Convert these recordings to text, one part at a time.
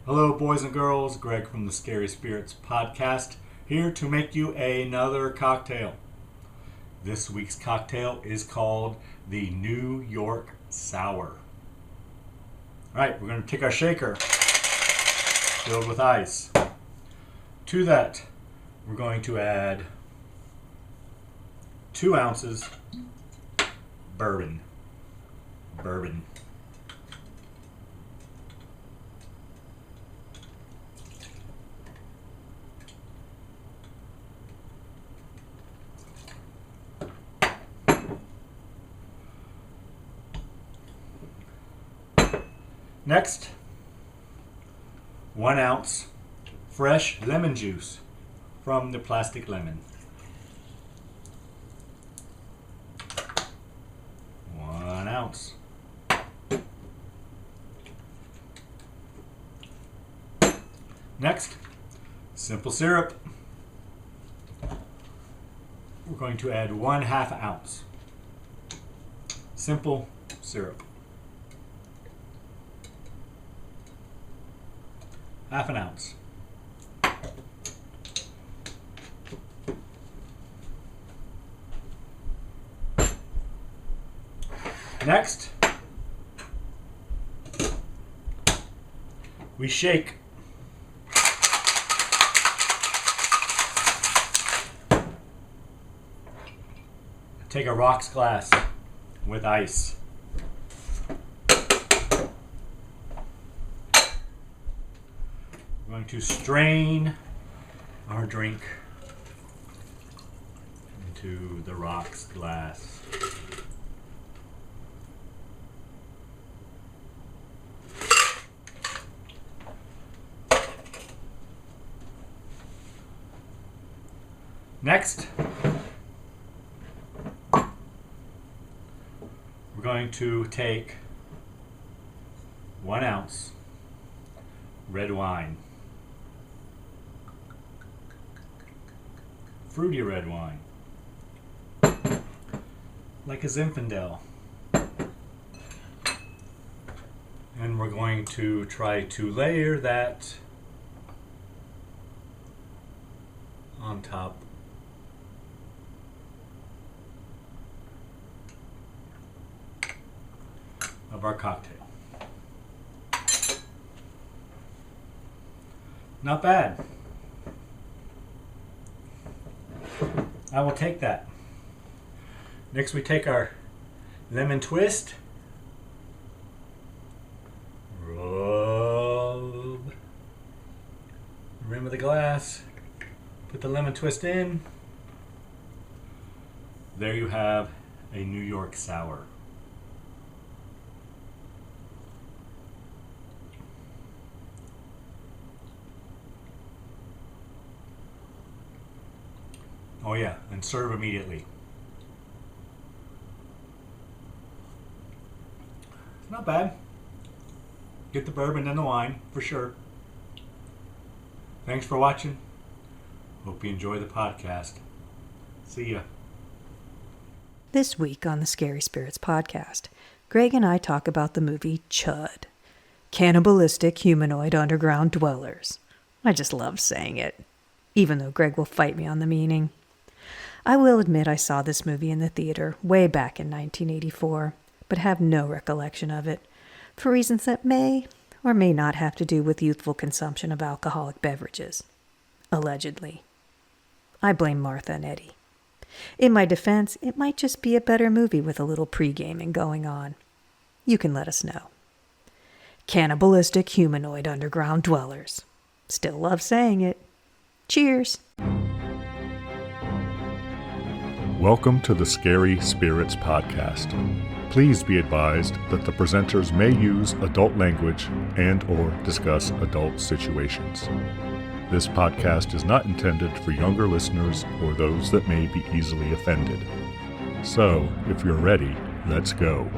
Hello, boys and girls. Greg from the Scary Spirits podcast, here to make you another cocktail. This week's cocktail is called the New York Sour. Alright, we're going to take our shaker filled with ice. To that, we're going to add 2 ounces bourbon. Next, 1 ounce fresh lemon juice from the plastic lemon. 1 ounce. Next, simple syrup. We're going to add 1/2 ounce. Simple syrup. 1/2 ounce. Next, we shake. Take a rocks glass with ice. We're going to strain our drink into the rocks glass. Next, we're going to take 1 ounce red wine. Fruity red wine. Like a Zinfandel. And we're going to try to layer that on top of our cocktail. Not bad. I will take that. Next we take our lemon twist. Rub the rim of the glass. Put the lemon twist in. There you have a New York Sour. Oh yeah, and serve immediately. It's not bad. Get the bourbon and the wine, for sure. Thanks for watching. Hope you enjoy the podcast. See ya. This week on the Scary Spirits podcast, Greg and I talk about the movie C.H.U.D, Cannibalistic Humanoid Underground Dwellers. I just love saying it, even though Greg will fight me on the meaning. I will admit I saw this movie in the theater way back in 1984, but have no recollection of it, for reasons that may or may not have to do with youthful consumption of alcoholic beverages. Allegedly. I blame Martha and Eddie. In my defense, it might just be a better movie with a little pre-gaming going on. You can let us know. Cannibalistic Humanoid Underground Dwellers. Still love saying it. Cheers! Welcome to the Scary Spirits podcast. Please be advised that the presenters may use adult language and or discuss adult situations. This podcast is not intended for younger listeners or those that may be easily offended. So, if you're ready, let's go.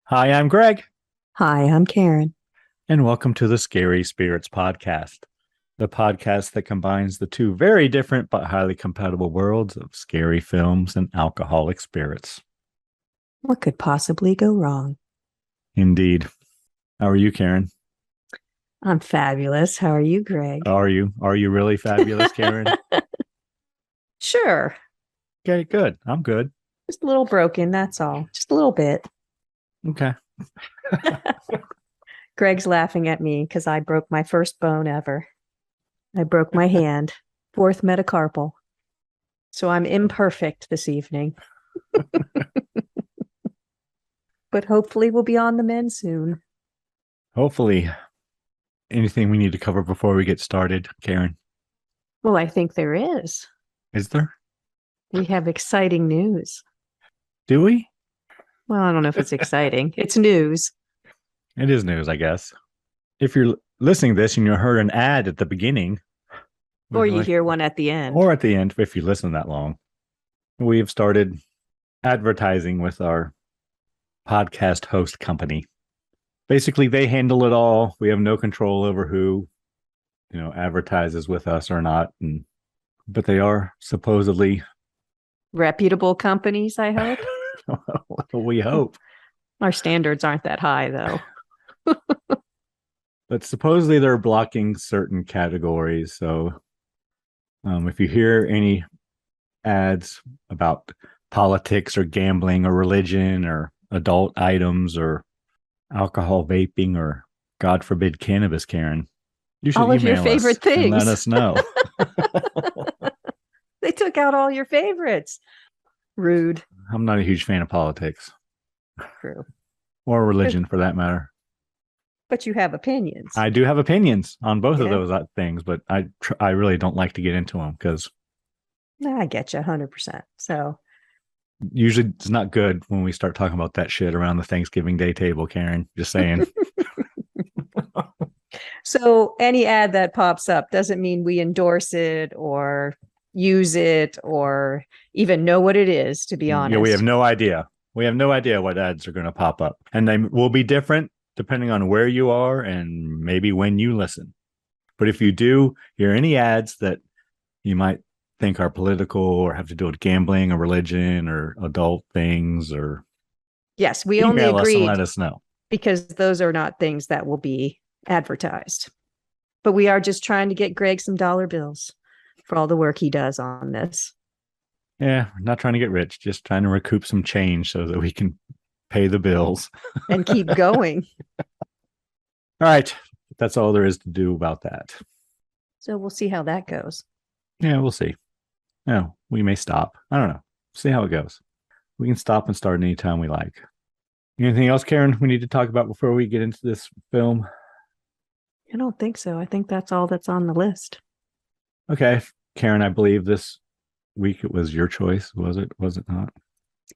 Hi, I'm Greg, Hi, I'm Karen. and welcome to the Scary Spirits Podcast, the podcast that combines the two very different but highly compatible worlds of scary films and alcoholic spirits. What could possibly go wrong? Indeed. How are you, Karen? I'm fabulous. How are you, Greg? Are you really fabulous, Karen? Sure. Okay, good. I'm good. Just a little broken, that's all. Just a little bit. Okay. Greg's laughing at me because I broke my first bone ever. I broke my hand, fourth metacarpal. So I'm imperfect this evening. But hopefully we'll be on the mend soon. Hopefully. Anything we need to cover before we get started, Karen? Well, I think there is. Is there? We have exciting news. Do we? Well, I don't know if it's exciting. It's news. It is news, I guess. If you're listening to this and you heard an ad at the beginning, Or you hear one at the end. Or at the end, if you listen that long, we've started advertising with our podcast host company. Basically, they handle it all. We have no control over who, advertises with us or not. But they are supposedly reputable companies, I hope. We hope. Our standards aren't that high, though. But supposedly they're blocking certain categories. So if you hear any ads about politics or gambling or religion or adult items or alcohol vaping or, God forbid, cannabis, Karen, you should all of your email favorite us things. and let us know. They took out all your favorites. Rude. I'm not a huge fan of politics. True. Or religion, for that matter. But you have opinions. I do have opinions on both of those things, but I really don't like to get into them because I get you 100%. So usually it's not good when we start talking about that shit around the Thanksgiving Day table, Karen. Just saying. So any ad that pops up doesn't mean we endorse it or use it or even know what it is, to be honest. Yeah, we have no idea. We have no idea what ads are going to pop up. And they will be different depending on where you are and maybe when you listen. But if you do hear any ads that you might think are political or have to do with gambling or religion or adult things, or yes, we only email us and agreed let us know, because those are not things that will be advertised. But we are just trying to get Greg some dollar bills for all the work he does on this. Yeah, we're not trying to get rich, just trying to recoup some change so that we can pay the bills and keep going. All right. That's all there is to do about that. So we'll see how that goes. Yeah, we'll see. No, we may stop. I don't know. See how it goes. We can stop and start anytime we like. Anything else, Karen, we need to talk about before we get into this film? I don't think so. I think that's all that's on the list. Okay. Karen, I believe this week it was your choice, was it? Was it not?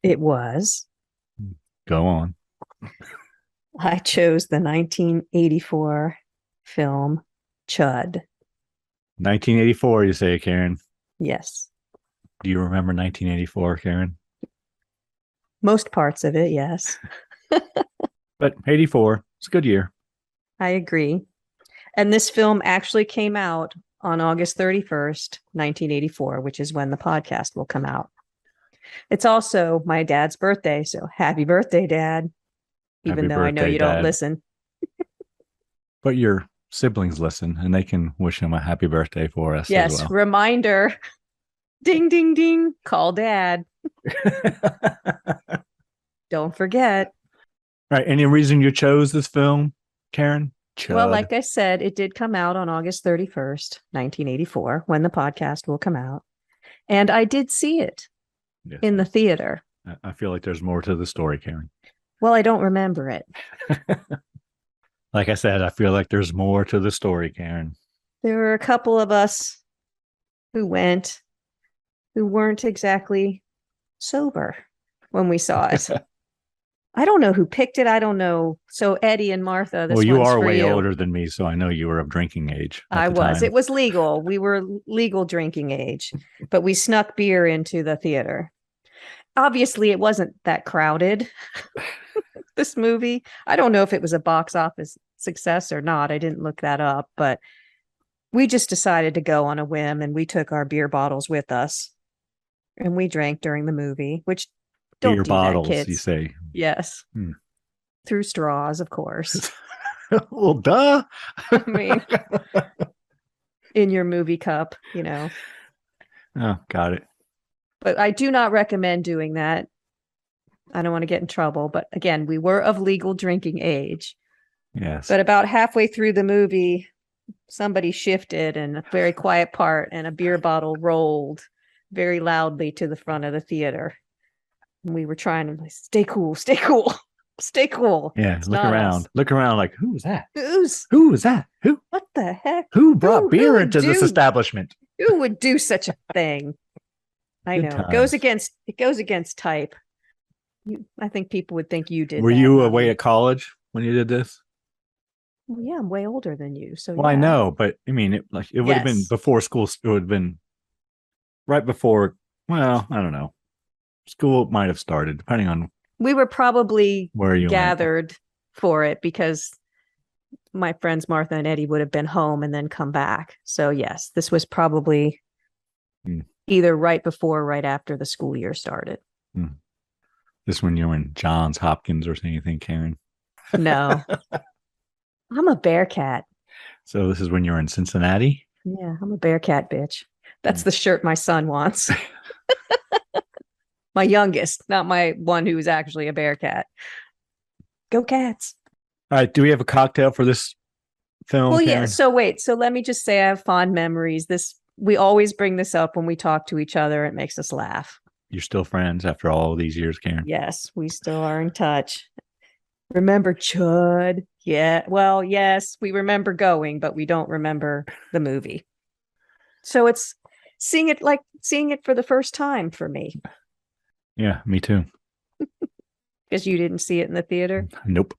It was. Go on. I chose the 1984 film C.H.U.D. 1984, you say, Karen? Yes. Do you remember 1984, Karen? Most parts of it, yes. But 84, it's a good year. I agree. And this film actually came out on August 31st, 1984, which is when the podcast will come out. It's also my dad's birthday, so happy birthday, Dad. Even though I know you don't listen. But your siblings listen, and they can wish him a happy birthday for us. Yes, as well. Reminder. Ding, ding, ding. Call Dad. Don't forget. Right. Any reason you chose this film, Karen? C.H.U.D. Well, like I said, it did come out on August 31st, 1984, when the podcast will come out. And I did see it in the theater. I feel like there's more to the story, Karen. Well, I don't remember it. Like I said, I feel like there's more to the story, Karen. There were a couple of us who went who weren't exactly sober when we saw it. I don't know who picked it. I don't know. So Eddie and Martha, this well, you one's are for way you. older than me, so I know you were of drinking age. I was. Time. It was legal. We were legal drinking age, but we snuck beer into the theater. obviously it wasn't that crowded, this movie. I don't know if it was a box office success or not. I didn't look that up, but we just decided to go on a whim and we took our beer bottles with us and we drank during the movie, which don't Beer do that, bottles, kids. you say? Yes. Through straws, of course. Well, duh. I mean, in your movie cup, you know. Oh, got it. But I do not recommend doing that. I don't want to get in trouble. But again, we were of legal drinking age. Yes. But about halfway through the movie, somebody shifted in a very quiet part and a beer bottle rolled very loudly to the front of the theater. And we were trying to stay cool, stay cool, stay cool. Yeah, It's look not around. us. Look around like, who was that? Who's? Who was that? Who? What the heck? Who brought beer would into this establishment? Who would do such a thing? I Good know. times. It goes against type. I think people would think you did. Were that, you not away me. at college when you did this? Well, yeah, I'm way older than you. So Well, I yeah. know, but I mean, it would have been Yes. before school. It would have been right before. Well, I don't know. School might have started, depending on We were probably where you went. gathered for it because my friends Martha and Eddie would have been home and then come back. So yes, this was probably either right before or right after the school year started. This when you were in Johns Hopkins or anything, Karen? No. I'm a Bearcat. So this is when you were in Cincinnati? Yeah, I'm a Bearcat bitch. That's the shirt my son wants. My youngest, not my one who's actually a Bearcat. Go Cats. All right. Do we have a cocktail for this film? Well, Karen? yeah. So wait. So let me just say I have fond memories. We always bring this up when we talk to each other. It makes us laugh. You're still friends after all these years, Karen? Yes, we still are in touch. Remember C.H.U.D? Yeah. Well, yes, we remember going, but we don't remember the movie. So it's seeing it for the first time for me. Yeah, me too. Because you didn't see it in the theater? Nope.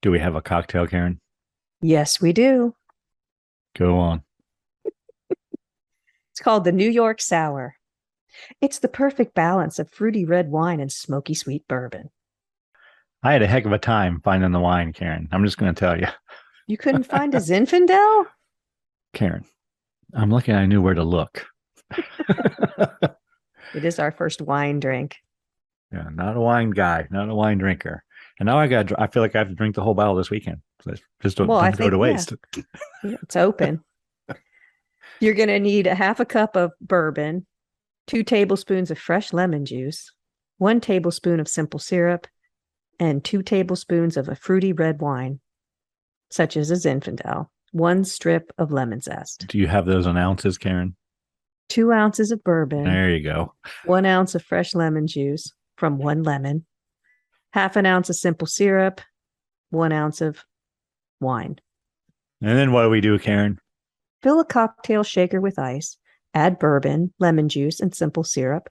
Do we have a cocktail, Karen? Yes, we do. Go on. It's called the New York Sour. It's the perfect balance of fruity red wine and smoky sweet bourbon. I had a heck of a time finding the wine, Karen. I'm just going to tell you. You couldn't find a Zinfandel? Karen, I'm lucky I knew where to look. It is our first wine drink. Yeah, not a wine guy, not a wine drinker. And now I feel like I have to drink the whole bottle this weekend. So just don't throw it to waste. Yeah, it's open. You're going to need a half a cup of bourbon, 2 tablespoons of fresh lemon juice, 1 tablespoon of simple syrup, and 2 tablespoons of a fruity red wine, such as a Zinfandel, 1 strip of lemon zest. Do you have those in ounces, Karen? 2 ounces of bourbon. There you go. 1 ounce of fresh lemon juice from 1 lemon, half an ounce of simple syrup, 1 ounce of wine. And then what do we do, Karen? Fill a cocktail shaker with ice, add bourbon, lemon juice, and simple syrup.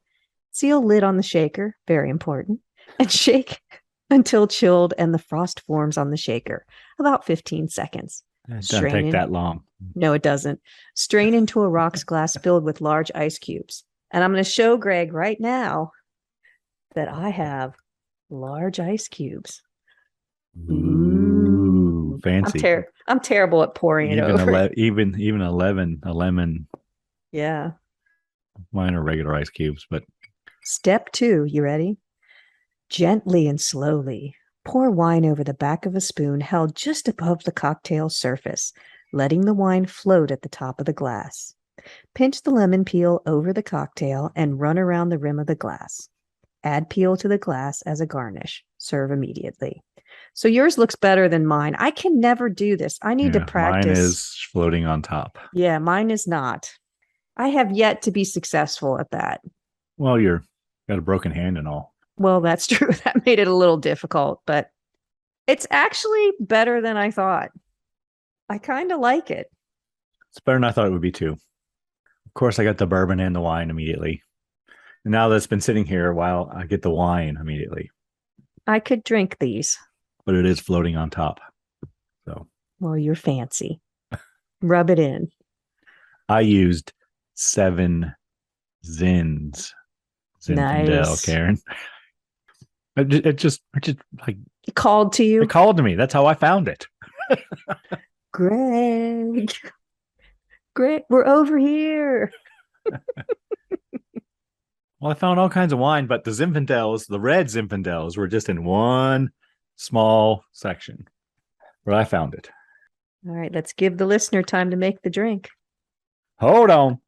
Seal lid on the shaker, very important, and shake until chilled and the frost forms on the shaker, about 15 seconds. It doesn't take that long. No, it doesn't. Strain into a rocks glass filled with large ice cubes. And I'm going to show Greg right now that I have large ice cubes. Ooh, fancy. I'm terrible at pouring it over. Even a lemon. Yeah. Mine are regular ice cubes, but. Step 2, you ready? Gently and slowly pour wine over the back of a spoon held just above the cocktail surface, letting the wine float at the top of the glass. Pinch the lemon peel over the cocktail and run around the rim of the glass. Add peel to the glass as a garnish. Serve immediately. So yours looks better than mine. I can never do this. I need to practice. Mine is floating on top. Yeah, mine is not. I have yet to be successful at that. Well, you're got a broken hand and all. Well, that's true. That made it a little difficult, but it's actually better than I thought. I kind of like it. It's better than I thought it would be too. Of course, I got the bourbon and the wine immediately. And now that it's been sitting here a while, I get the wine immediately. I could drink these. But it is floating on top. So. Well, you're fancy. Rub it in. I used 7 Zins. Zinfandel, Nice. Karen. It just like It called to you. it called to me. That's how I found it. Greg. Greg, we're over here. Well, I found all kinds of wine, but the Zinfandels, the red Zinfandels, were just in one small section where I found it. All right, let's give the listener time to make the drink. Hold on.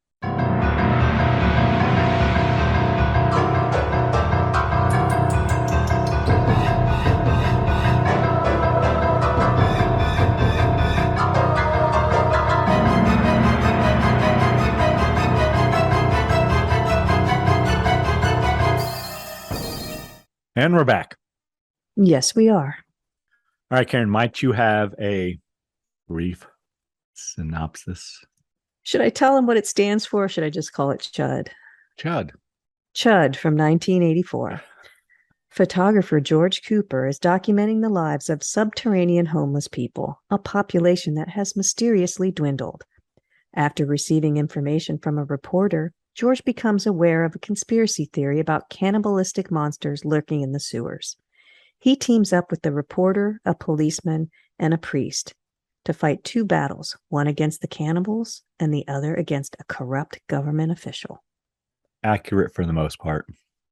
And we're back. Yes, we are. All right, Karen, might you have a brief synopsis? Should I tell him what it stands for? Or should I just call it C.H.U.D? C.H.U.D. C.H.U.D from 1984. Photographer George Cooper is documenting the lives of subterranean homeless people, a population that has mysteriously dwindled. After receiving information from a reporter, George becomes aware of a conspiracy theory about cannibalistic monsters lurking in the sewers. He teams up with the reporter, a policeman, and a priest to fight two battles, one against the cannibals and the other against a corrupt government official. Accurate for the most part.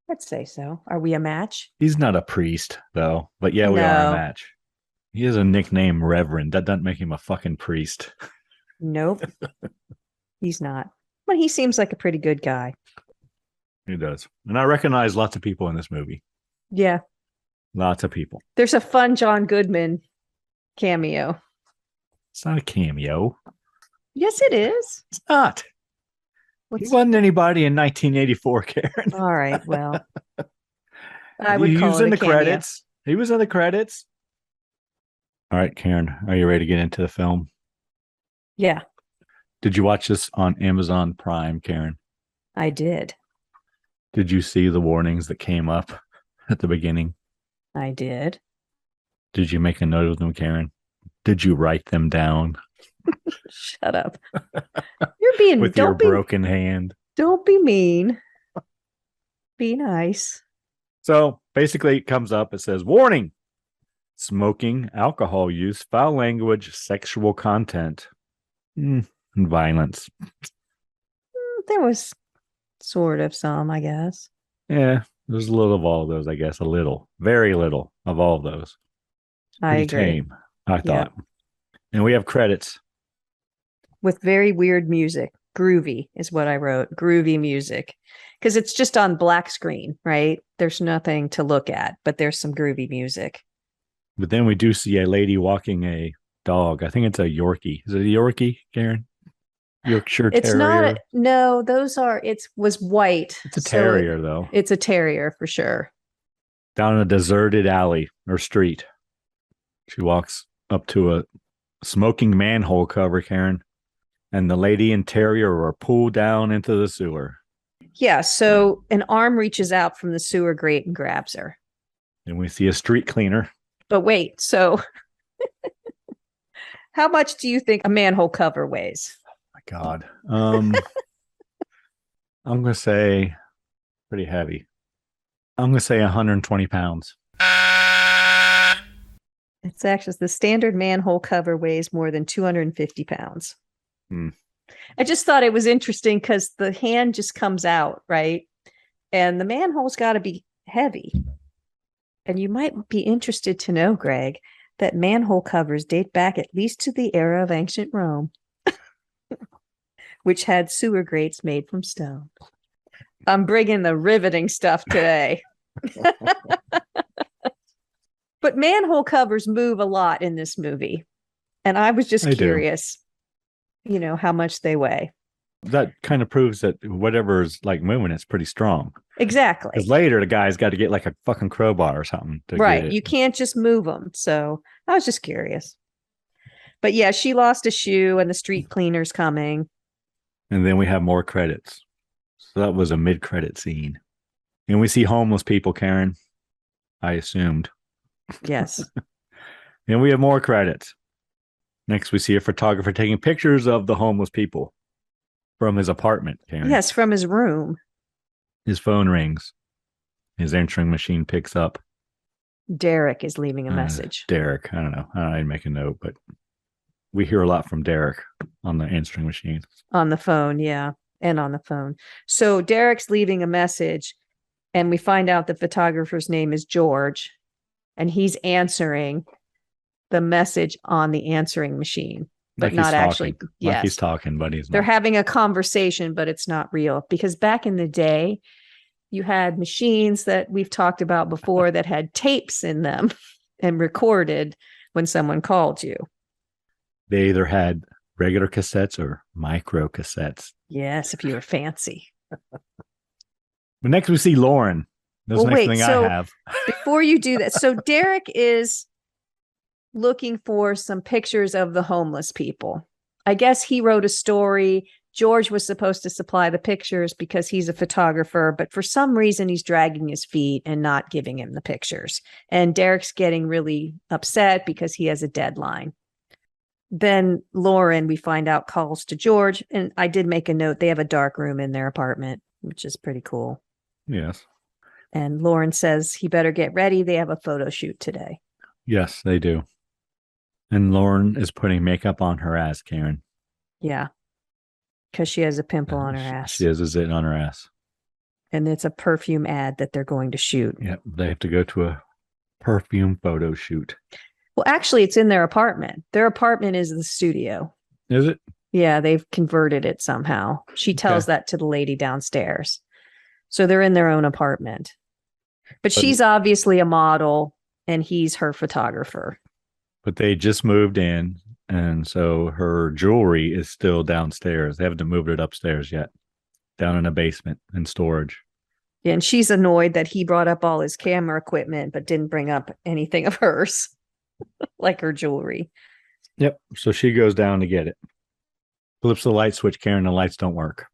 Let's say so. Are we a match? He's not a priest, though, but yeah, we are a match. He has a nickname, Reverend. That doesn't make him a fucking priest. Nope. He's not. But he seems like a pretty good guy. He does. And I recognize lots of people in this movie. Yeah. Lots of people. There's a fun John Goodman cameo. It's not a cameo. Yes, it is. It's not. He wasn't anybody in 1984, Karen. All right, well. I would He call was it in a the cameo. credits. He was in the credits. All right, Karen, are you ready to get into the film? Yeah, Did you watch this on Amazon Prime, Karen? I did. Did you see the warnings that came up at the beginning? I did. Did you make a note of them, Karen? Did you write them down? Shut up. You're being with your broken hand. Don't be mean. Be nice. So basically it comes up, it says, warning, smoking, alcohol use, foul language, sexual content, and violence. There was sort of some, I guess. Yeah, there's a little of all of those, I guess. A little, very little of all of those. I Pretty agree. tame, I thought. And we have credits. With very weird music. Groovy is what I wrote. Groovy music. Because it's just on black screen, right? There's nothing to look at, but there's some groovy music. But then we do see a lady walking a dog. I think it's a Yorkie. Is it a Yorkie, Karen? Yorkshire It's Terrier? no, it was white. It's a terrier, though. It's a terrier for sure. Down a deserted alley or street. She walks up to a smoking manhole cover, Karen, and the lady and terrier are pulled down into the sewer. Yeah, so an arm reaches out from the sewer grate and grabs her. And we see a street cleaner. But wait, so how much do you think a manhole cover weighs? Oh my God. I'm going to say pretty heavy. I'm going to say 120 pounds. It's actually the standard manhole cover weighs more than 250 pounds. I just thought it was interesting because the hand just comes out, right? And the manhole's got to be heavy. And you might be interested to know, Greg, that manhole covers date back at least to the era of ancient Rome, which had sewer grates made from stone. I'm bringing the riveting stuff today. But manhole covers move a lot in this movie. And I was just curious, how much they weigh. That kind of proves that whatever's like moving, it's pretty strong. Exactly. Because later the guy's got to get like a fucking crowbar or something. Right. You can't just move them. So I was just curious. But yeah, she lost a shoe and the street cleaner's coming. And then we have more credits. So that was a mid-credit scene. And we see homeless people, Karen. I assumed. Yes. And we have more credits. Next, we see a photographer taking pictures of the homeless people from his apartment, Karen. Yes, from his room. His phone rings. his answering machine picks up. Derek is leaving a message. Derek, I don't know. I didn't make a note, but we hear a lot from Derek on the answering machine. On the phone, yeah, and on the phone. So Derek's leaving a message, and we find out the photographer's name is George, and he's answering the message on the answering machine, but Like not he's actually. talking. Yes, Like he's talking, but he's they're not. having a conversation, but it's not real. Because back in the day, you had machines that we've talked about before that had tapes in them and recorded when someone called you. They either had regular cassettes or micro cassettes. Yes, if you were fancy. But next we see Lauren. That's the next thing I have. Before you do that, so Derek is looking for some pictures of the homeless people. I guess he wrote a story. George was supposed to supply the pictures because he's a photographer, but for some reason he's dragging his feet and not giving him the pictures. And Derek's getting really upset because he has a deadline. Then Lauren, we find out, calls to George. And I did make a note. They have a dark room in their apartment, which is pretty cool. Yes. And Lauren says he better get ready. They have a photo shoot today. Yes, they do. And Lauren is putting makeup on her ass, Karen. Yeah. Because she has a pimple on her ass. She has a zit on her ass. And it's a perfume ad that they're going to shoot. Yep. They have to go to a perfume photo shoot. Well, actually, it's in their apartment. Their apartment is the studio. Is it? Yeah, they've converted it somehow. She tells that to the lady downstairs. So they're in their own apartment. But she's obviously a model and he's her photographer. But they just moved in. And so her jewelry is still downstairs. They haven't moved it upstairs yet. Down in a basement in storage. And she's annoyed that he brought up all his camera equipment, but didn't bring up anything of hers, like her jewelry. Yep. So she goes down to get it. Flips the light switch, Karen. The lights don't work.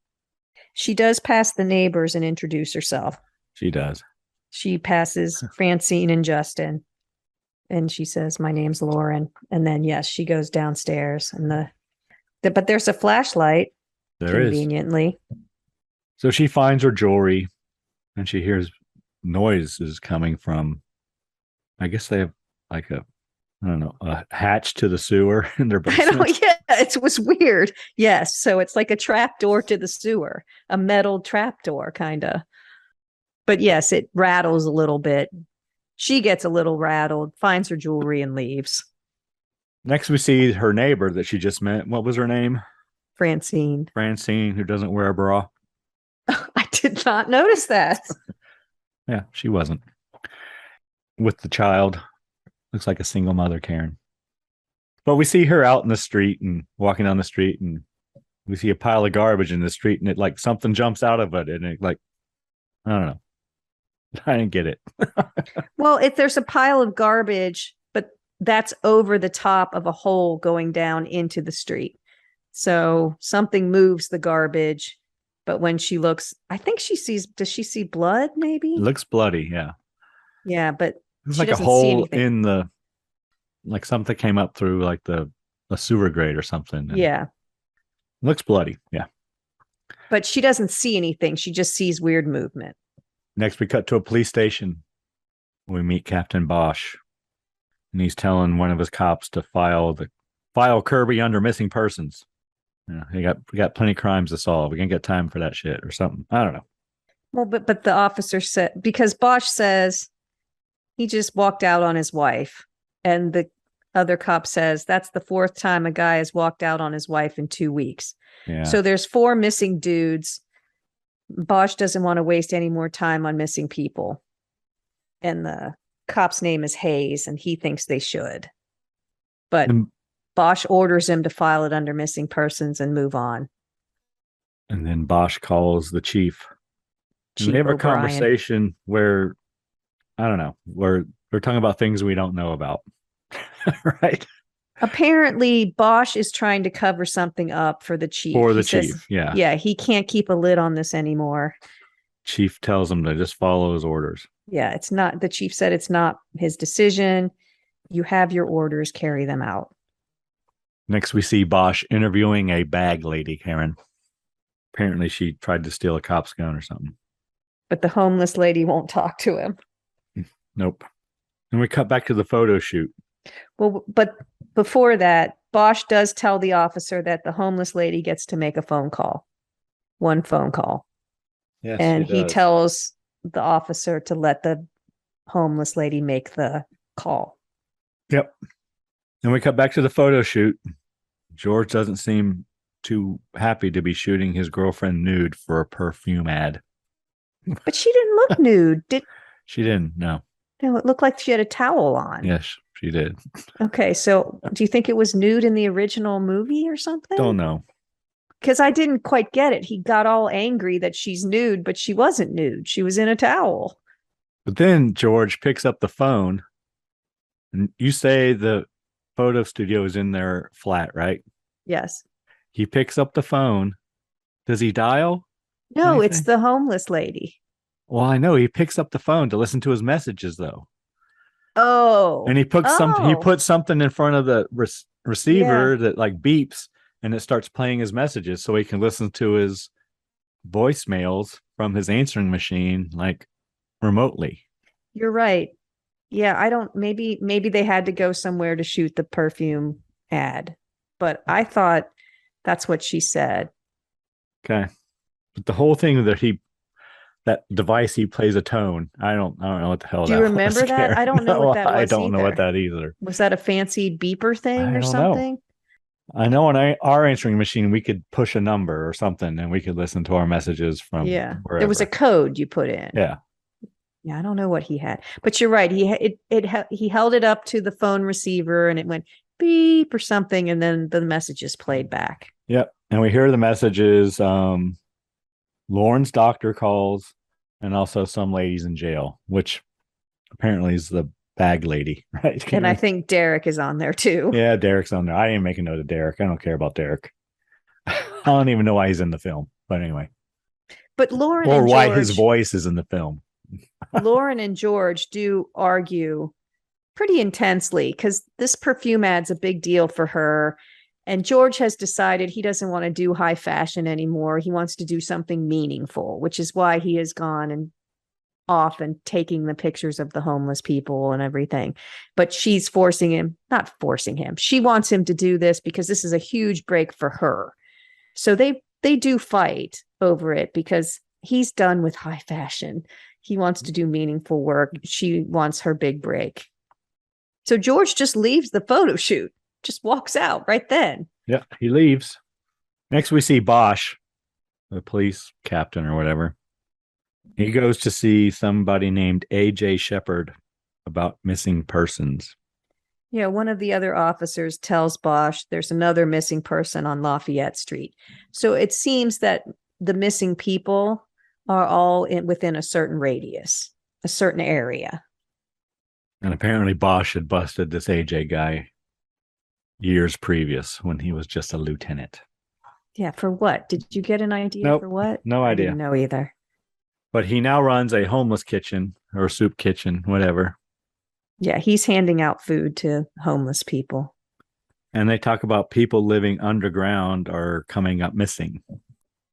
She does pass the neighbors and introduce herself. She does. She passes Francine and Justin. And she says, "My name's Lauren." And then, yes, she goes downstairs. And but there's a flashlight. There conveniently. Is. So she finds her jewelry and she hears noises coming from, I guess they have like a hatch to the sewer in their basement. I know, yeah, it was weird. Yes. So it's like a trap door to the sewer, a metal trap door, kind of. But yes, it rattles a little bit. She gets a little rattled, finds her jewelry and leaves. Next, we see her neighbor that she just met. What was her name? Francine. Francine, who doesn't wear a bra. I did not notice that. Yeah, she wasn't. With the child. Looks like a single mother, Karen. But we see her out in the street and walking down the street, and we see a pile of garbage in the street, and it like something jumps out of it, and it like, I don't know. I didn't get it. Well, if there's a pile of garbage, but that's over the top of a hole going down into the street. So something moves the garbage, but when she looks, I think does she see blood maybe? It looks bloody, yeah. Yeah, but it's she like a doesn't see hole anything. in the, like something came up through like a sewer grate or something. Yeah. Looks bloody, yeah. But she doesn't see anything. She just sees weird movement. Next, we cut to a police station. We meet Captain Bosch, and he's telling one of his cops to file Kirby under missing persons. We got plenty of crimes to solve. We can't get time for that shit or something. I don't know. Well, but the officer said, because Bosch says he just walked out on his wife, and the other cop says that's the fourth time a guy has walked out on his wife in 2 weeks. Yeah. So there's 4 missing dudes. Bosch doesn't want to waste any more time on missing people. And the cop's name is Hayes, and he thinks they should. But Bosch orders him to file it under missing persons and move on. And then Bosch calls the chief. Chief And they have O'Brien. a conversation where, I don't know, where they're talking about things we don't know about. Right? Apparently, Bosch is trying to cover something up for the chief. Yeah. Yeah, he can't keep a lid on this anymore. Chief tells him to just follow his orders. Yeah, it's not, the chief said it's not his decision. You have your orders, carry them out. Next, we see Bosch interviewing a bag lady, Karen. Apparently, she tried to steal a cop's gun or something. But the homeless lady won't talk to him. Nope. And we cut back to the photo shoot. Well, but before that, Bosch does tell the officer that the homeless lady gets to make a phone call. One phone call. Yes, and she he does. tells the officer to let the homeless lady make the call. Yep. And we cut back to the photo shoot. George doesn't seem too happy to be shooting his girlfriend nude for a perfume ad. But she didn't look nude. She didn't, no. No, it looked like she had a towel on. Yes, she did. Okay, so do you think it was nude in the original movie or something? Don't know. Because I didn't quite get it. He got all angry that she's nude, but she wasn't nude. She was in a towel. But then George picks up the phone, and you say the photo studio is in their flat, right? Yes. He picks up the phone. Does he dial? No, anything? it's the homeless lady. Well, I know he picks up the phone to listen to his messages, though. Oh. And he puts something in front of the receiver that like beeps, and it starts playing his messages so he can listen to his voicemails from his answering machine, like remotely. You're right. Yeah, I don't, maybe they had to go somewhere to shoot the perfume ad, but I thought that's what she said. Okay. But the whole thing that device, he plays a tone. I don't know what the hell. Do you remember that? I don't know what that was. I don't know what either. that either. Was that a fancy beeper thing I or don't something? know. I know on our answering machine, we could push a number or something and we could listen to our messages from wherever. There was a code you put in. Yeah. Yeah, I don't know what he had, but you're right. He held it up to the phone receiver and it went beep or something, and then the messages played back. Yep. And we hear the messages. Lauren's doctor calls, and also some ladies in jail, which apparently is the bag lady, right? And I think Derek is on there too. Yeah, Derek's on there. I didn't make a note of Derek. I don't care about Derek. I don't even know why he's in the film, but anyway. But Lauren or and why George, his voice is in the film. Lauren and George do argue pretty intensely because this perfume ad's a big deal for her. And George has decided he doesn't want to do high fashion anymore. He wants to do something meaningful, which is why he has gone and off and taking the pictures of the homeless people and everything. But she's not forcing him. She wants him to do this because this is a huge break for her. So they do fight over it because he's done with high fashion. He wants to do meaningful work. She wants her big break. So George just leaves the photo shoot. Just walks out right then. Yeah, he leaves. Next, we see Bosch, the police captain or whatever. He goes to see somebody named A.J. Shepard about missing persons. Yeah, one of the other officers tells Bosch there's another missing person on Lafayette Street. So it seems that the missing people are all within a certain radius, a certain area. And apparently Bosch had busted this A.J. guy years previous when he was just a lieutenant. Yeah, for what? Did you get an idea Nope, for what? no idea. I didn't know either. But he now runs a homeless kitchen or soup kitchen, whatever. Yeah, he's handing out food to homeless people. And they talk about people living underground are coming up missing.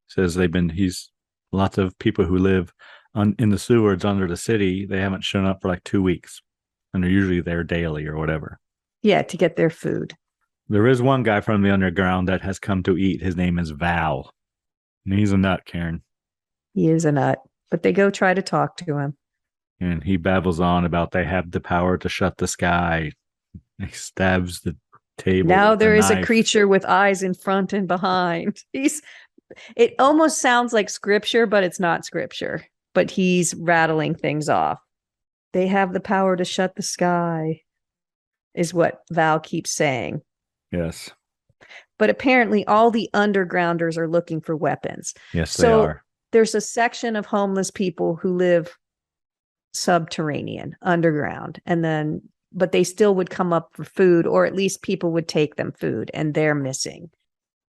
Says lots of people who live in the sewers under the city. They haven't shown up for like 2 weeks, and they're usually there daily or whatever. Yeah, to get their food. There is one guy from the underground that has come to eat. His name is Val. And he's a nut, Karen. He is a nut, but they go try to talk to him. And he babbles on about they have the power to shut the sky. He stabs the table. Now there is knife. a creature with eyes in front and behind. It almost sounds like scripture, but it's not scripture. But he's rattling things off. They have the power to shut the sky, is what Val keeps saying. Yes. But apparently all the undergrounders are looking for weapons. Yes, they are. There's a section of homeless people who live subterranean, underground, but they still would come up for food, or at least people would take them food, and they're missing.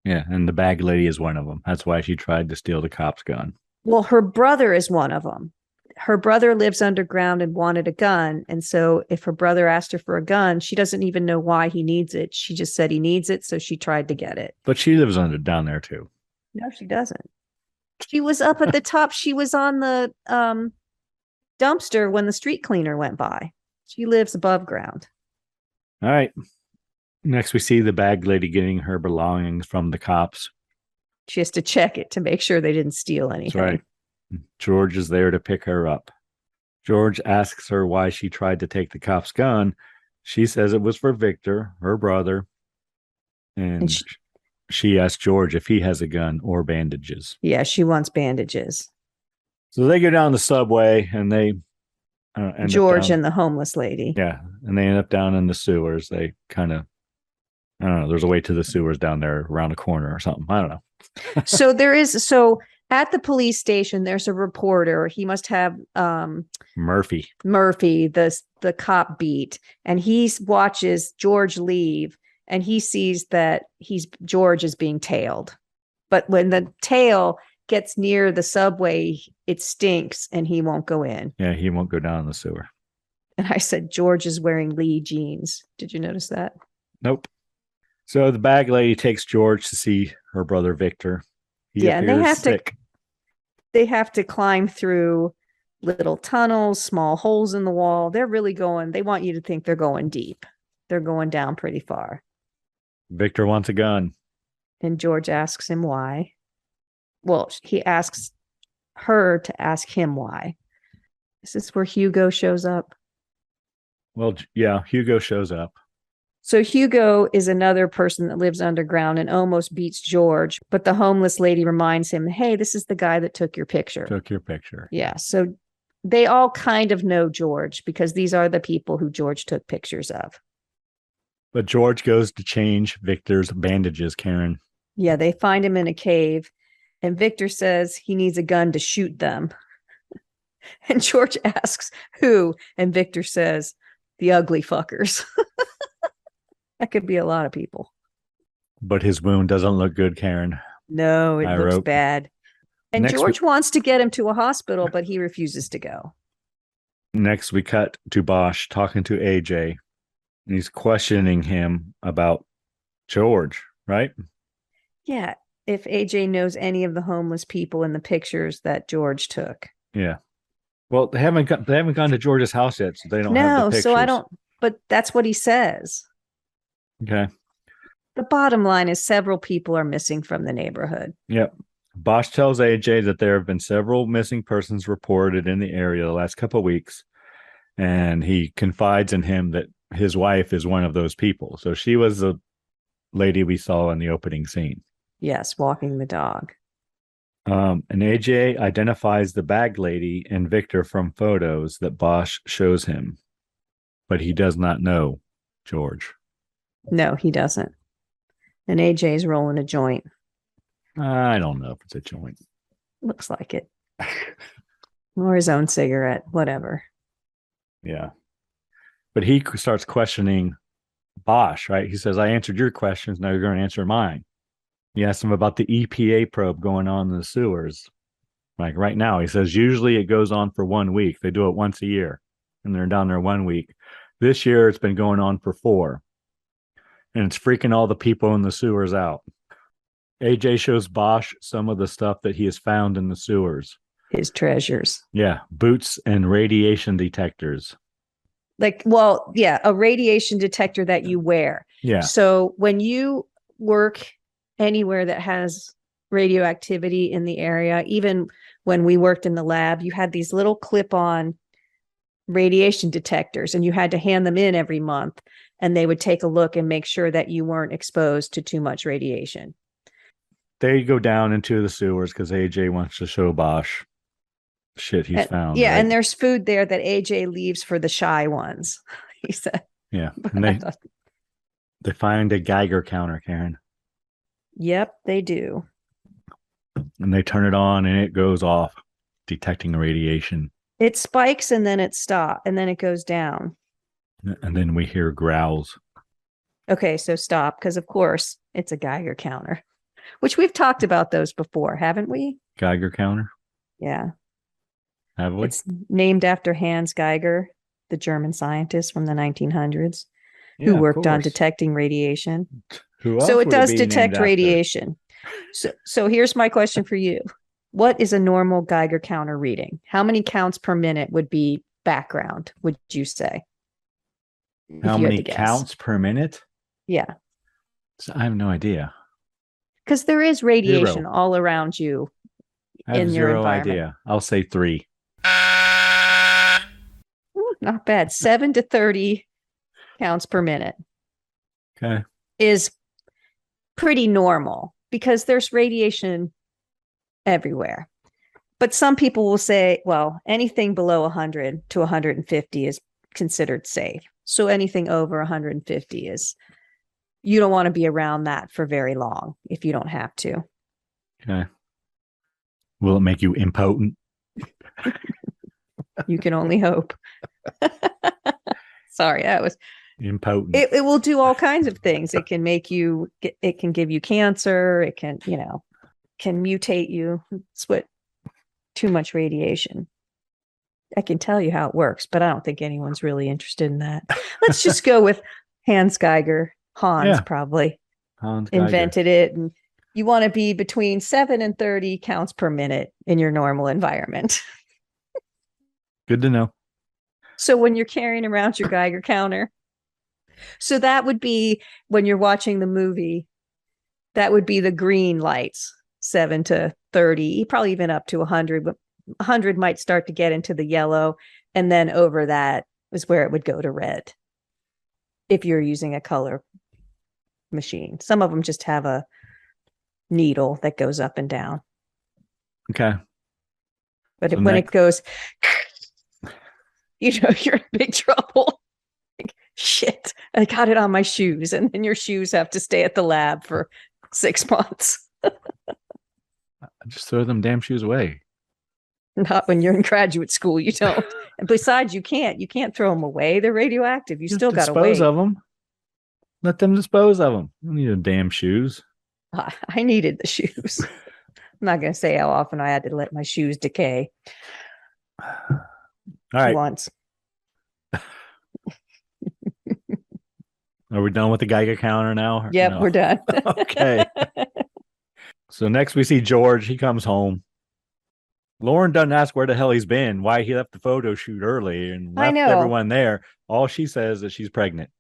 Yeah, and the bag lady is one of them. That's why she tried to steal the cop's gun. Well, her brother is one of them. Her brother lives underground and wanted a gun. And so if her brother asked her for a gun, she doesn't even know why he needs it. She just said he needs it. So she tried to get it. But she lives down there too. No, she doesn't. She was up at the top. She was on the dumpster when the street cleaner went by. She lives above ground. All right. Next, we see the bag lady getting her belongings from the cops. She has to check it to make sure they didn't steal anything. That's right. George is there to pick her up. George asks her why she tried to take the cop's gun. She says it was for Victor, her brother. And she asked George if he has a gun or bandages. Yeah, she wants bandages. So they go down the subway and they George and the homeless lady. Yeah. And they end up down in the sewers. They kind of, I don't know, there's a way to the sewers down there around the corner or something. I don't know. So at the police station, there's a reporter. He must have Murphy, the cop beat, and he watches George leave, and he sees that George is being tailed. But when the tail gets near the subway, it stinks, and he won't go in. Yeah, he won't go down the sewer. And I said, George is wearing Lee jeans. Did you notice that? Nope. So the bag lady takes George to see her brother Victor. And they have to climb through little tunnels, small holes in the wall. They're really they want you to think they're going deep. They're going down pretty far. Victor wants a gun. And George asks him why. Well, he asks her to ask him why. Is this where Hugo shows up? Well, yeah, Hugo shows up. So Hugo is another person that lives underground and almost beats George, but the homeless lady reminds him, hey, this is the guy that took your picture. Yeah. So they all kind of know George because these are the people who George took pictures of. But George goes to change Victor's bandages, Karen. Yeah, they find him in a cave, and Victor says he needs a gun to shoot them. And George asks who, and Victor says, the ugly fuckers. That could be a lot of people. But his wound doesn't look good, Karen. No, it looks bad. And George wants to get him to a hospital, but he refuses to go. Next, we cut to Bosch talking to AJ. And he's questioning him about George, right? Yeah. If AJ knows any of the homeless people in the pictures that George took. Yeah. Well, they haven't gone to George's house yet, so they don't have the pictures. So I don't, but that's what he says. Okay. The bottom line is several people are missing from the neighborhood. Yep. Bosch tells AJ that there have been several missing persons reported in the area the last couple of weeks. And he confides in him that his wife is one of those people. So she was the lady we saw in the opening scene. Yes, walking the dog. And AJ identifies the bag lady and Victor from photos that Bosch shows him. But he does not know George. No, he doesn't. And AJ's rolling a joint. I don't know if it's a joint. Looks like it. Or his own cigarette, whatever. Yeah. But he starts questioning Bosch, right? He says, I answered your questions. Now you're going to answer mine. He asks him about the EPA probe going on in the sewers. Like right now, he says, usually it goes on for 1 week. They do it once a year. And they're down there 1 week. This year, it's been going on for 4. And it's freaking all the people in the sewers out. AJ shows Bosch some of the stuff that he has found in the sewers. His treasures. Yeah. Boots and radiation detectors. A radiation detector that you wear. Yeah. So when you work anywhere that has radioactivity in the area, even when we worked in the lab, you had these little clip-on radiation detectors and you had to hand them in every month. And they would take a look and make sure that you weren't exposed to too much radiation. They go down into the sewers because AJ wants to show Bosch shit he's found. Yeah, right? and there's food there that AJ leaves for the shy ones, he said. Yeah, and they find a Geiger counter, Karen. Yep, they do. And they turn it on and it goes off, detecting radiation. It spikes and then it stops and then it goes down. And then we hear growls. Okay, so stop, because of course it's a Geiger counter, which we've talked about those before, haven't we? Geiger counter? Yeah. Have we? It's named after Hans Geiger, the German scientist from the 1900s, who worked on detecting radiation. Who else so it would does be detect named radiation. So here's my question for you. What is a normal Geiger counter reading? How many counts per minute would be background, would you say? How If you had many to guess. counts per minute? Yeah. So I have no idea. Because there is radiation 0. all around you I have in your 0 environment. idea. I'll say 3. Ooh, not bad. 7 to 30 counts per minute Okay. is pretty normal because there's radiation everywhere. But some people will say, well, anything below 100 to 150 is considered safe. So anything over 150 is, you don't want to be around that for very long if you don't have to. Okay. Will it make you impotent? You can only hope. Sorry, that was Impotent. it will do all kinds of things. It can make you, it can give you cancer. It can, can mutate you. It's what too much radiation. I can tell you how it works, but I don't think anyone's really interested in that. Let's just go with Hans Geiger. Hans probably Hans Geiger invented it. And you want to be between 7 and 30 counts per minute in your normal environment. Good to know. So when you're carrying around your Geiger counter, so that would be when you're watching the movie, that would be the green lights, 7 to 30, probably even up to 100. But 100 might start to get into the yellow. And then over that is where it would go to red if you're using a color machine. Some of them just have a needle that goes up and down. Okay. But So when it goes, you're in big trouble. Shit, I got it on my shoes. And then your shoes have to stay at the lab for 6 months. Just throw them damn shoes away. Not when you're in graduate school, you don't. And besides, you can't throw them away. They're radioactive. You Just still got to dispose wait. of them. Let them dispose of them. You don't need them damn shoes. I needed the shoes. I'm not going to say how often I had to let my shoes decay. All right. Once. Are we done with the Geiger counter now? Yep, we're done. Okay. So next we see George. He comes home. Lauren doesn't ask where the hell he's been, why he left the photo shoot early and left everyone there. All she says is she's pregnant.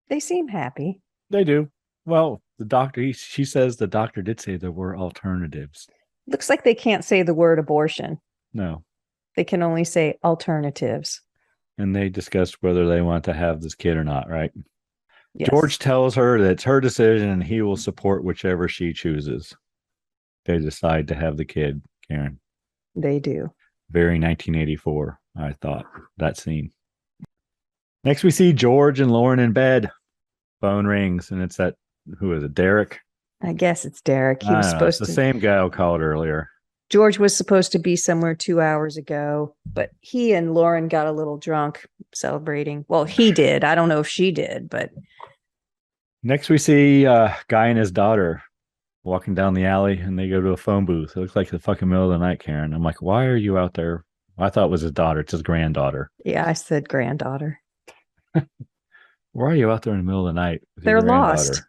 They seem happy. They do. Well, the doctor, she says the doctor did say there were alternatives. Looks like they can't say the word abortion. No. They can only say alternatives. And they discussed whether they want to have this kid or not, right? Yes. George tells her that it's her decision and he will support whichever she chooses. They decide to have the kid, Karen. They do. Very 1984, I thought, that scene. Next, we see George and Lauren in bed. Phone rings, and it's that, who is it, Derek? I guess it's Derek. He was supposed to. The same guy who called earlier. George was supposed to be somewhere 2 hours ago, but he and Lauren got a little drunk celebrating. Well, he did. I don't know if she did, but. Next, we see a guy and his daughter walking down the alley, and they go to a phone booth. It looks like the fucking middle of the night, Karen. I'm like, why are you out there? I thought it was his daughter. It's his granddaughter. Yeah, I said granddaughter. Why are you out there in the middle of the night with They're your granddaughter? lost.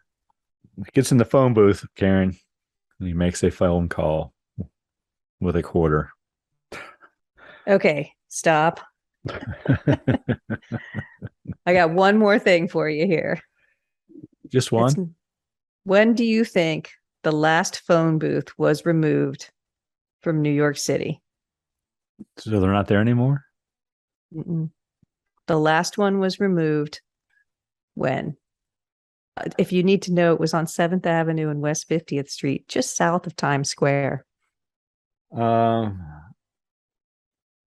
He gets in the phone booth, Karen, and he makes a phone call with a quarter. Okay, stop. I got one more thing for you here. Just one? When do you think the last phone booth was removed from New York City? So they're not there anymore? Mm-mm. The last one was removed when? If you need to know, it was on 7th Avenue and West 50th Street, just south of Times Square. I'm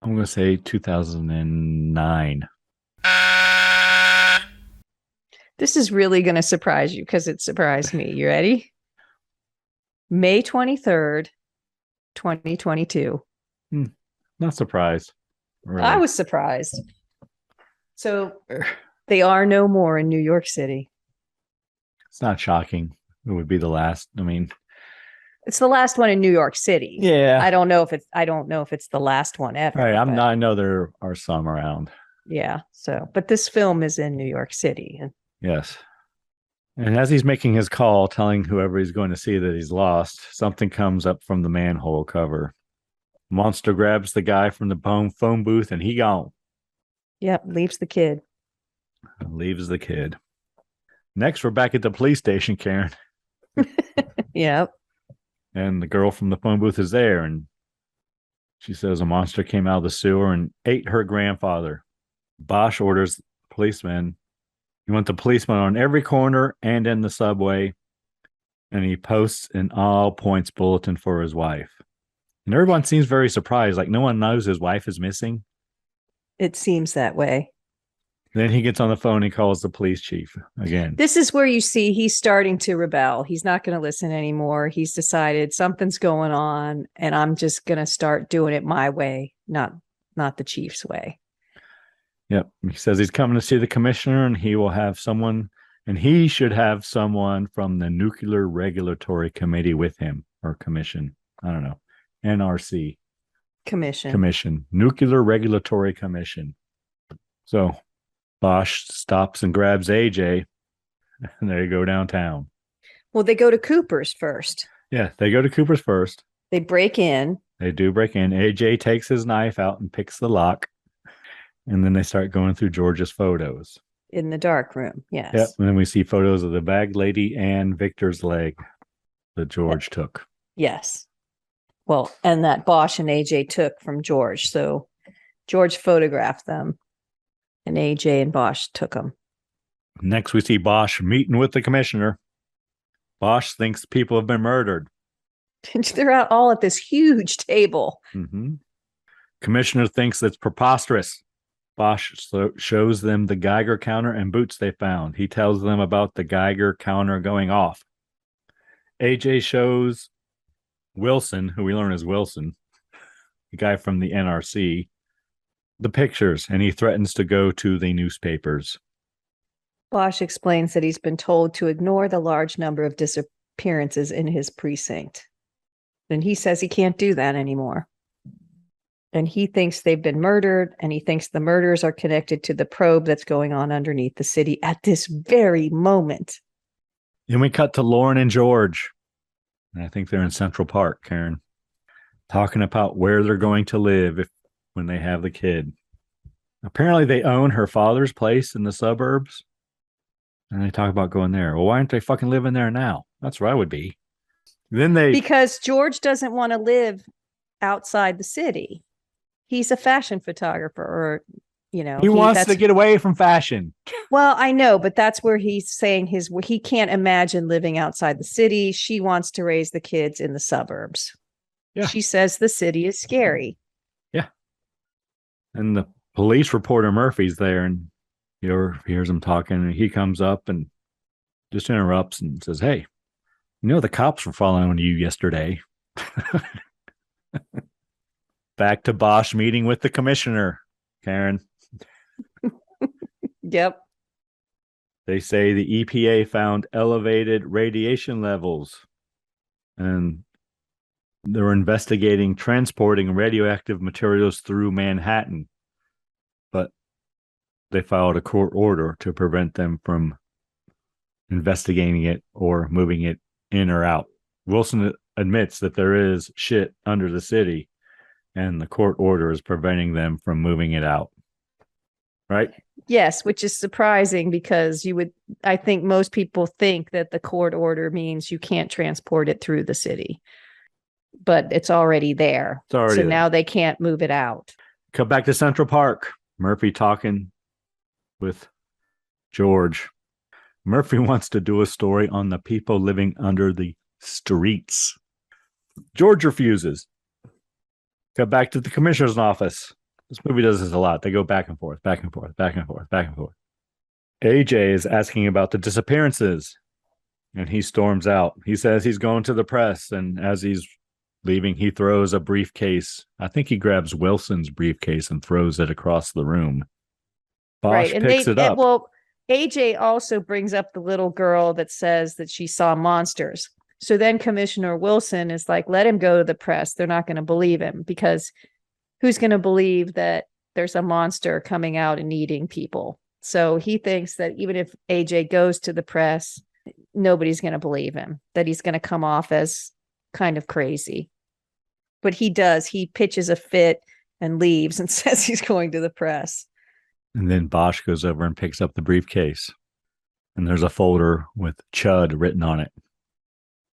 going to say 2009. This is really going to surprise you because it surprised me. You ready? May 23rd, 2022. Not surprised. Really. I was surprised. So they are no more in New York City. It's not shocking. It would be the last. I mean, it's the last one in New York City. Yeah. I don't know if it's the last one ever. Right. I know there are some around. Yeah. So, but this film is in New York City. Yes. And as he's making his call, telling whoever he's going to see that he's lost, something comes up from the manhole cover. Monster grabs the guy from the phone booth and he gone. Yep, leaves the kid. Leaves the kid. Next, we're back at the police station, Karen. Yep. And the girl from the phone booth is there, and she says a monster came out of the sewer and ate her grandfather. Bosch orders the policeman. He wants the policeman on every corner and in the subway, and he posts an all points bulletin for his wife. And everyone seems very surprised, like no one knows his wife is missing. It seems that way. Then he gets on the phone and calls the police chief again. This is where you see he's starting to rebel. He's not going to listen anymore. He's decided something's going on, and I'm just going to start doing it my way, not the chief's way. Yep. He says he's coming to see the commissioner, and he will have someone, and he should have someone from the Nuclear Regulatory Committee with him, or commission. I don't know. NRC. Commission. Nuclear Regulatory Commission. So Bosch stops and grabs AJ, and they go downtown. Well, they go to Cooper's first. Yeah, they go to Cooper's first. They break in. They do break in. AJ takes his knife out and picks the lock. And then they start going through George's photos. In the dark room, yes. Yep. And then we see photos of the bag lady and Victor's leg that George took. Yes. Well, and that Bosch and AJ took from George. So George photographed them, and AJ and Bosch took them. Next, we see Bosch meeting with the commissioner. Bosch thinks people have been murdered. They're out all at this huge table. Mm-hmm. Commissioner thinks it's preposterous. Bosch shows them the Geiger counter and boots they found. He tells them about the Geiger counter going off. AJ shows Wilson, who we learn is Wilson, the guy from the NRC, the pictures, and he threatens to go to the newspapers. Bosch explains that he's been told to ignore the large number of disappearances in his precinct. And he says he can't do that anymore. And he thinks they've been murdered, and he thinks the murders are connected to the probe that's going on underneath the city at this very moment. Then we cut to Lauren and George. And I think they're in Central Park, Karen, talking about where they're going to live when they have the kid. Apparently they own her father's place in the suburbs. And they talk about going there. Well, why aren't they fucking living there now? That's where I would be. Because George doesn't want to live outside the city. He's a fashion photographer, or, he wants to get away from fashion. Well, I know, but that's where he's saying he can't imagine living outside the city. She wants to raise the kids in the suburbs. Yeah. She says the city is scary. Yeah. And the police reporter Murphy's there, and he hears him talking, and he comes up and just interrupts and says, "Hey, the cops were following you yesterday." Back to Bosch meeting with the commissioner, Karen. Yep. They say the EPA found elevated radiation levels, and they're investigating transporting radioactive materials through Manhattan. But they filed a court order to prevent them from investigating it or moving it in or out. Wilson admits that there is shit under the city, and the court order is preventing them from moving it out. Right? Yes, which is surprising because I think most people think that the court order means you can't transport it through the city, but it's already there. Now they can't move it out. Come back to Central Park. Murphy talking with George. Murphy wants to do a story on the people living under the streets. George refuses. Go back to the commissioner's office. This movie does this a lot. They go back and forth, back and forth, back and forth, back and forth. AJ is asking about the disappearances, and he storms out. He says he's going to the press, and as he's leaving, he throws a briefcase. I think he grabs Wilson's briefcase and throws it across the room. Bosch picks it up. Well, AJ also brings up the little girl that says that she saw monsters. So then Commissioner Wilson is like, let him go to the press. They're not going to believe him, because who's going to believe that there's a monster coming out and eating people? So he thinks that even if AJ goes to the press, nobody's going to believe him, that he's going to come off as kind of crazy. But he does. He pitches a fit and leaves and says he's going to the press. And then Bosch goes over and picks up the briefcase. And there's a folder with C.H.U.D written on it.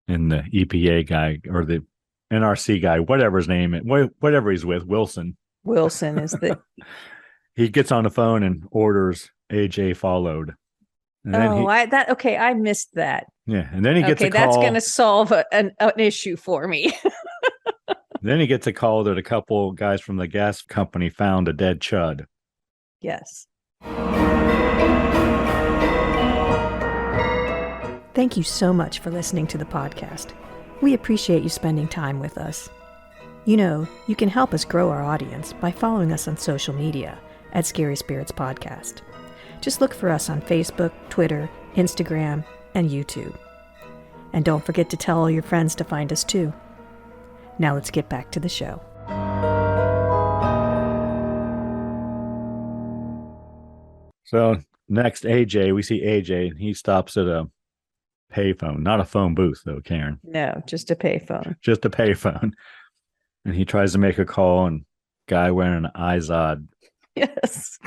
And the EPA guy or the NRC guy, whatever his name is, whatever he's with, Wilson. Wilson is the... He gets on the phone and orders AJ followed. And then I missed that. Yeah, and then he gets a call. That's going to solve an issue for me. Then he gets a call that a couple guys from the gas company found a dead C.H.U.D. Yes. Thank you so much for listening to the podcast. We appreciate you spending time with us. You know, you can help us grow our audience by following us on social media at Scary Spirits Podcast. Just look for us on Facebook, Twitter, Instagram, and YouTube. And don't forget to tell all your friends to find us too. Now let's get back to the show. So next, we see AJ. He stops at a payphone, not a phone booth though, Karen. No, just a payphone. Just a payphone. And he tries to make a call, and guy wearing an Izod. Yes.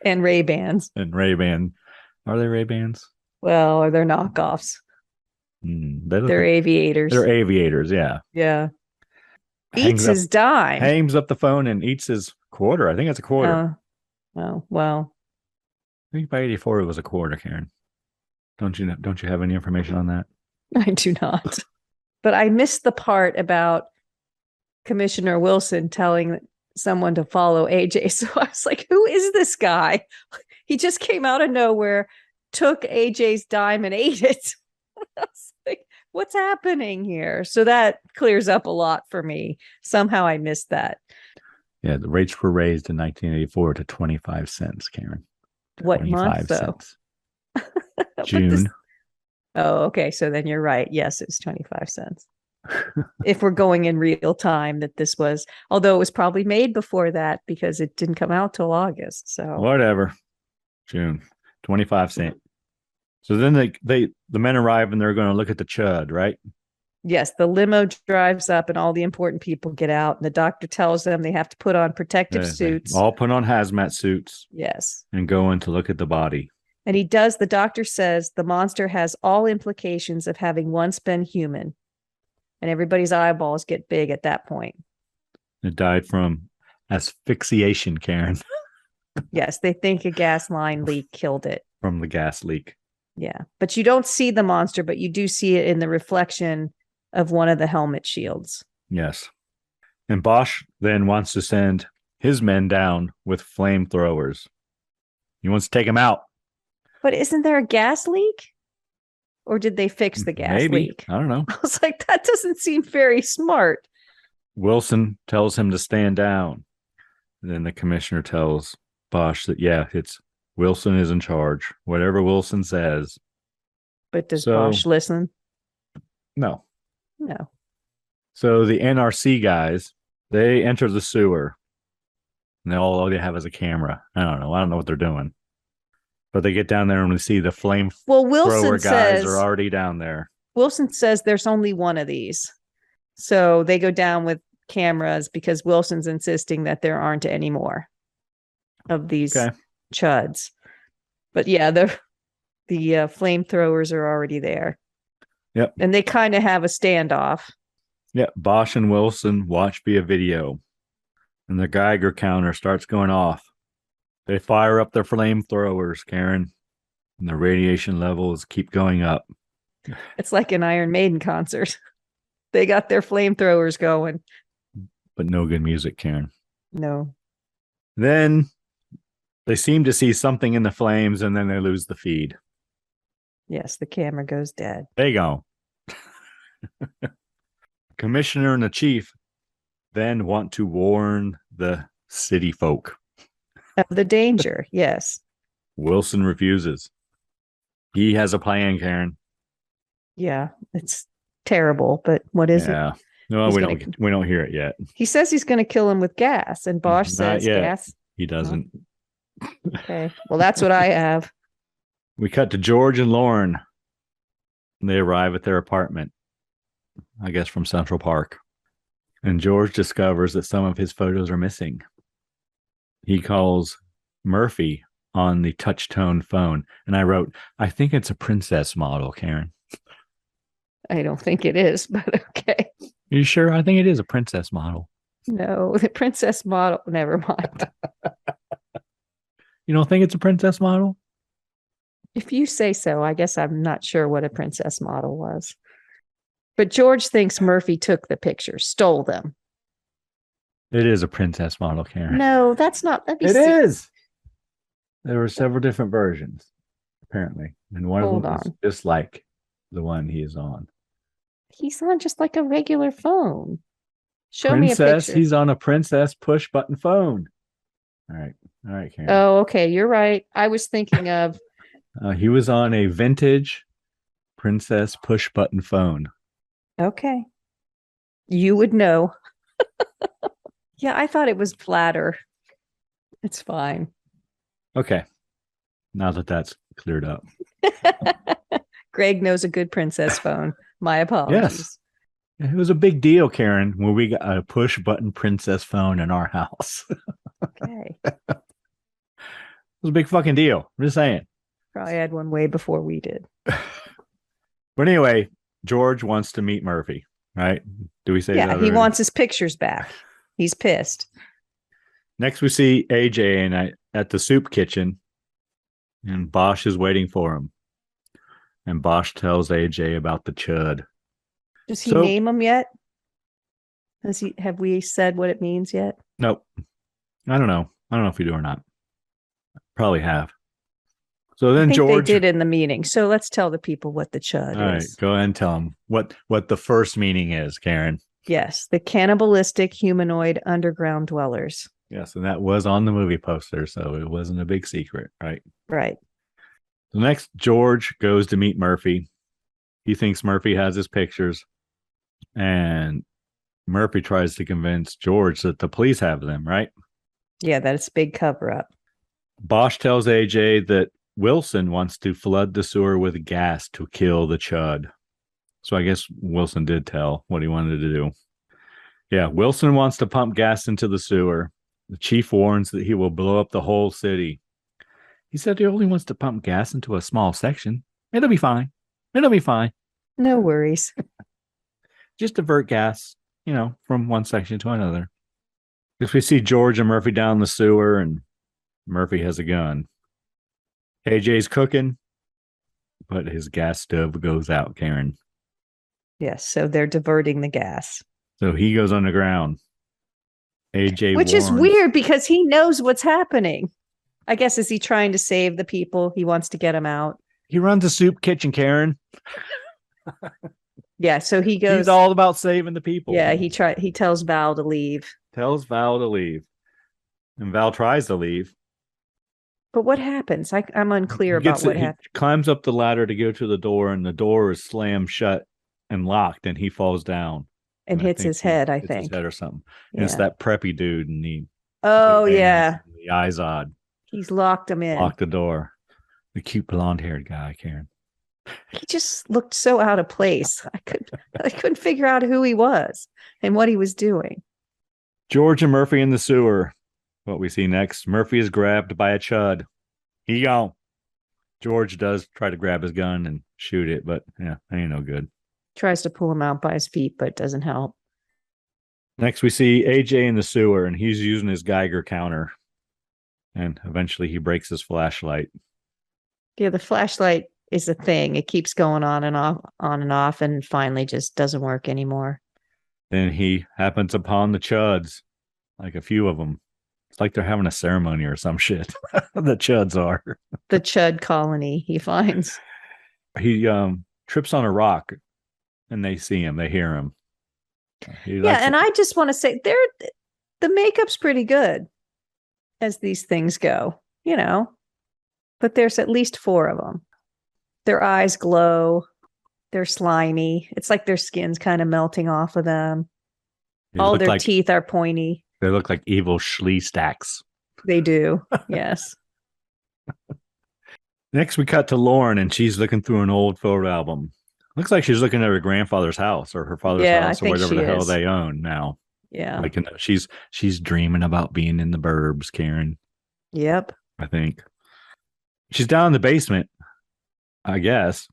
And Ray-Bans. And Ray-Ban. Are they Ray-Bans? Well, they're knockoffs. They're aviators. They're aviators, yeah. Yeah. Eats his dime. Hangs up the phone and eats his quarter. I think it's a quarter. Well. I think by 84 it was a quarter, Karen. Don't you have any information on that? I do not. But I missed the part about Commissioner Wilson telling someone to follow AJ. So I was like, who is this guy? He just came out of nowhere, took AJ's dime and ate it. I was like, what's happening here? So that clears up a lot for me. Somehow I missed that. Yeah, the rates were raised in 1984 to 25 cents, Karen. What month, though? June. Oh, okay. So then you're right. Yes, it's 25 cents. If we're going in real time, that this was, although it was probably made before that because it didn't come out till August. So whatever. June, 25 cents. So then the men arrive and they're going to look at the C.H.U.D, right? Yes, the limo drives up and all the important people get out, and the doctor tells them they have to put on protective suits. They all put on hazmat suits. Yes. And go in to look at the body. And the doctor says the monster has all implications of having once been human. And everybody's eyeballs get big at that point. It died from asphyxiation, Karen. Yes, they think a gas line leak killed it. From the gas leak. Yeah, but you don't see the monster, but you do see it in the reflection of one of the helmet shields. Yes. And Bosch then wants to send his men down with flamethrowers. He wants to take them out. But isn't there a gas leak? Or did they fix the gas leak? I don't know. I was like, that doesn't seem very smart. Wilson tells him to stand down. And then the commissioner tells Bosch that, it's Wilson is in charge. Whatever Wilson says. But does Bosch listen? No. No. So the NRC guys, they enter the sewer. And all they have is a camera. I don't know what they're doing. But they get down there and we see the flamethrower guys are already down there. Wilson says there's only one of these. So they go down with cameras because Wilson's insisting that there aren't any more of these C.H.U.Ds. But yeah, the flamethrowers are already there. Yep. And they kind of have a standoff. Yep. Bosch and Wilson watch via video. And the Geiger counter starts going off. They fire up their flamethrowers, Karen, and the radiation levels keep going up. It's like an Iron Maiden concert. They got their flamethrowers going. But no good music, Karen. No. Then they seem to see something in the flames, and then they lose the feed. Yes, the camera goes dead. They go. Commissioner and the chief then want to warn the city folk. Of the danger, yes. Wilson refuses. He has a plan, Karen. Yeah, it's terrible, but what is it? Yeah. No, we don't hear it yet. He says he's going to kill him with gas, and Bosch says gas. He doesn't. Okay. Well, that's what I have. We cut to George and Lauren. They arrive at their apartment, I guess from Central Park. And George discovers that some of his photos are missing. He calls Murphy on the touch tone phone. And I wrote, I think it's a princess model, Karen. I don't think it is, but okay. Are you sure? I think it is a princess model. No, the princess model. Never mind. You don't think it's a princess model? If you say so, I guess I'm not sure what a princess model was. But George thinks Murphy took the pictures, stole them. It is a princess model, Karen. No, that's not. It is. There were several different versions, apparently. And one of them is just like the one he is on. He's on just like a regular phone. Show me a picture. He's on a princess push button phone. All right, Karen. Oh, okay. You're right. I was thinking of. He was on a vintage princess push button phone. Okay. You would know. Yeah, I thought it was flatter. It's fine. Okay. Now that that's cleared up. Greg knows a good princess phone. My apologies. Yes. It was a big deal, Karen, when we got a push button princess phone in our house. Okay. It was a big fucking deal. I'm just saying. Probably had one way before we did. But anyway, George wants to meet Murphy, right? Do we say that? Yeah, he wants his pictures back. He's pissed. Next, we see AJ at the soup kitchen, and Bosch is waiting for him. And Bosch tells AJ about the C.H.U.D. Does he name him yet? Have we said what it means yet? Nope. I don't know. I don't know if we do or not. Probably have. So then George, they did in the meeting. So let's tell the people what the C.H.U.D is. All right, go ahead and tell them what the first meaning is, Karen. Yes, the cannibalistic humanoid underground dwellers. Yes, and that was on the movie poster, so it wasn't a big secret, right? Right. So next, George goes to meet Murphy. He thinks Murphy has his pictures, and Murphy tries to convince George that the police have them, right? Yeah, that it's a big cover-up. Bosch tells AJ that Wilson wants to flood the sewer with gas to kill the C.H.U.D. So I guess Wilson did tell what he wanted to do. Yeah, Wilson wants to pump gas into the sewer. The chief warns that he will blow up the whole city. He said he only wants to pump gas into a small section. It'll be fine. It'll be fine. No worries. Just divert gas, from one section to another. If we see George and Murphy down the sewer, and Murphy has a gun. AJ's cooking, but his gas stove goes out, Karen. Yes, so they're diverting the gas. So he goes underground. AJ Which is weird because he knows what's happening. I guess, is he trying to save the people? He wants to get them out. He runs a soup kitchen, Karen. Yeah, so he goes. He's all about saving the people. Yeah, he tells Val to leave. And Val tries to leave. But what happens? I'm unclear about what happens. He climbs up the ladder to go to the door, and the door is slammed shut and locked, and he falls down. And hits his head, I think. His head or something. Yeah. It's that preppy dude, and the eyes odd. He's locked him in. Locked the door. The cute blonde-haired guy, Karen. He just looked so out of place. I couldn't figure out who he was and what he was doing. George and Murphy in the sewer. What we see next, Murphy is grabbed by a C.H.U.D. He gone. George does try to grab his gun and shoot it, but yeah, ain't no good. Tries to pull him out by his feet, but it doesn't help. Next, we see AJ in the sewer, and he's using his Geiger counter. And eventually he breaks his flashlight. Yeah, the flashlight is a thing. It keeps going on and off, and finally just doesn't work anymore. Then he happens upon the C.H.U.Ds, like a few of them. It's like they're having a ceremony or some shit. The C.H.U.Ds are. The C.H.U.D colony he finds. He trips on a rock, and they see him. They hear him. And I just want to say, the makeup's pretty good as these things go, But there's at least 4 of them. Their eyes glow. They're slimy. It's like their skin's kind of melting off of them. All their teeth are pointy. They look like evil Schlee stacks. They do. Yes. Next, we cut to Lauren, and she's looking through an old photo album. Looks like she's looking at her grandfather's house or her father's Yeah, I house or think whatever she the hell is. they own now. Yeah. Like she's dreaming about being in the burbs, Karen. Yep. I think she's down in the basement, I guess.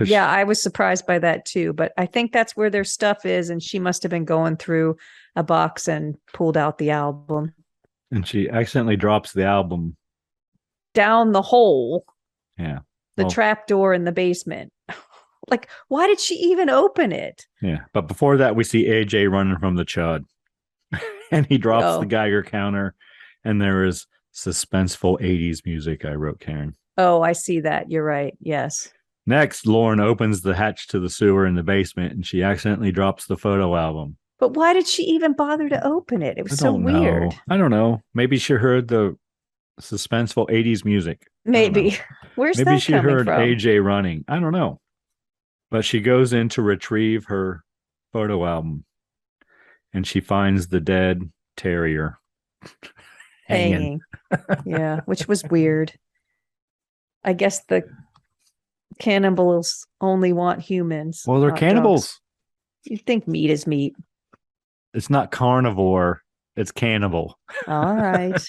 Yeah, I was surprised by that too, but I think that's where their stuff is, and she must have been going through a box and pulled out the album. And she accidentally drops the album down the hole. Yeah. The trap door in the basement. Like, why did she even open it? Yeah. But before that, we see AJ running from the C.H.U.D. And he drops the Geiger counter, and there is suspenseful 80s music, I wrote, Karen. Oh, I see that. You're right. Yes. Next, Lauren opens the hatch to the sewer in the basement, and she accidentally drops the photo album. But why did she even bother to open it? It was so weird. I don't know. Maybe she heard the suspenseful 80s music. Maybe. Where's Maybe that she coming heard from? AJ running. I don't know. But she goes in to retrieve her photo album, and she finds the dead terrier hanging. Yeah, which was weird. I guess the cannibals only want humans. Well, they're cannibals. Dogs. You'd think meat is meat. It's not carnivore. It's cannibal. All right.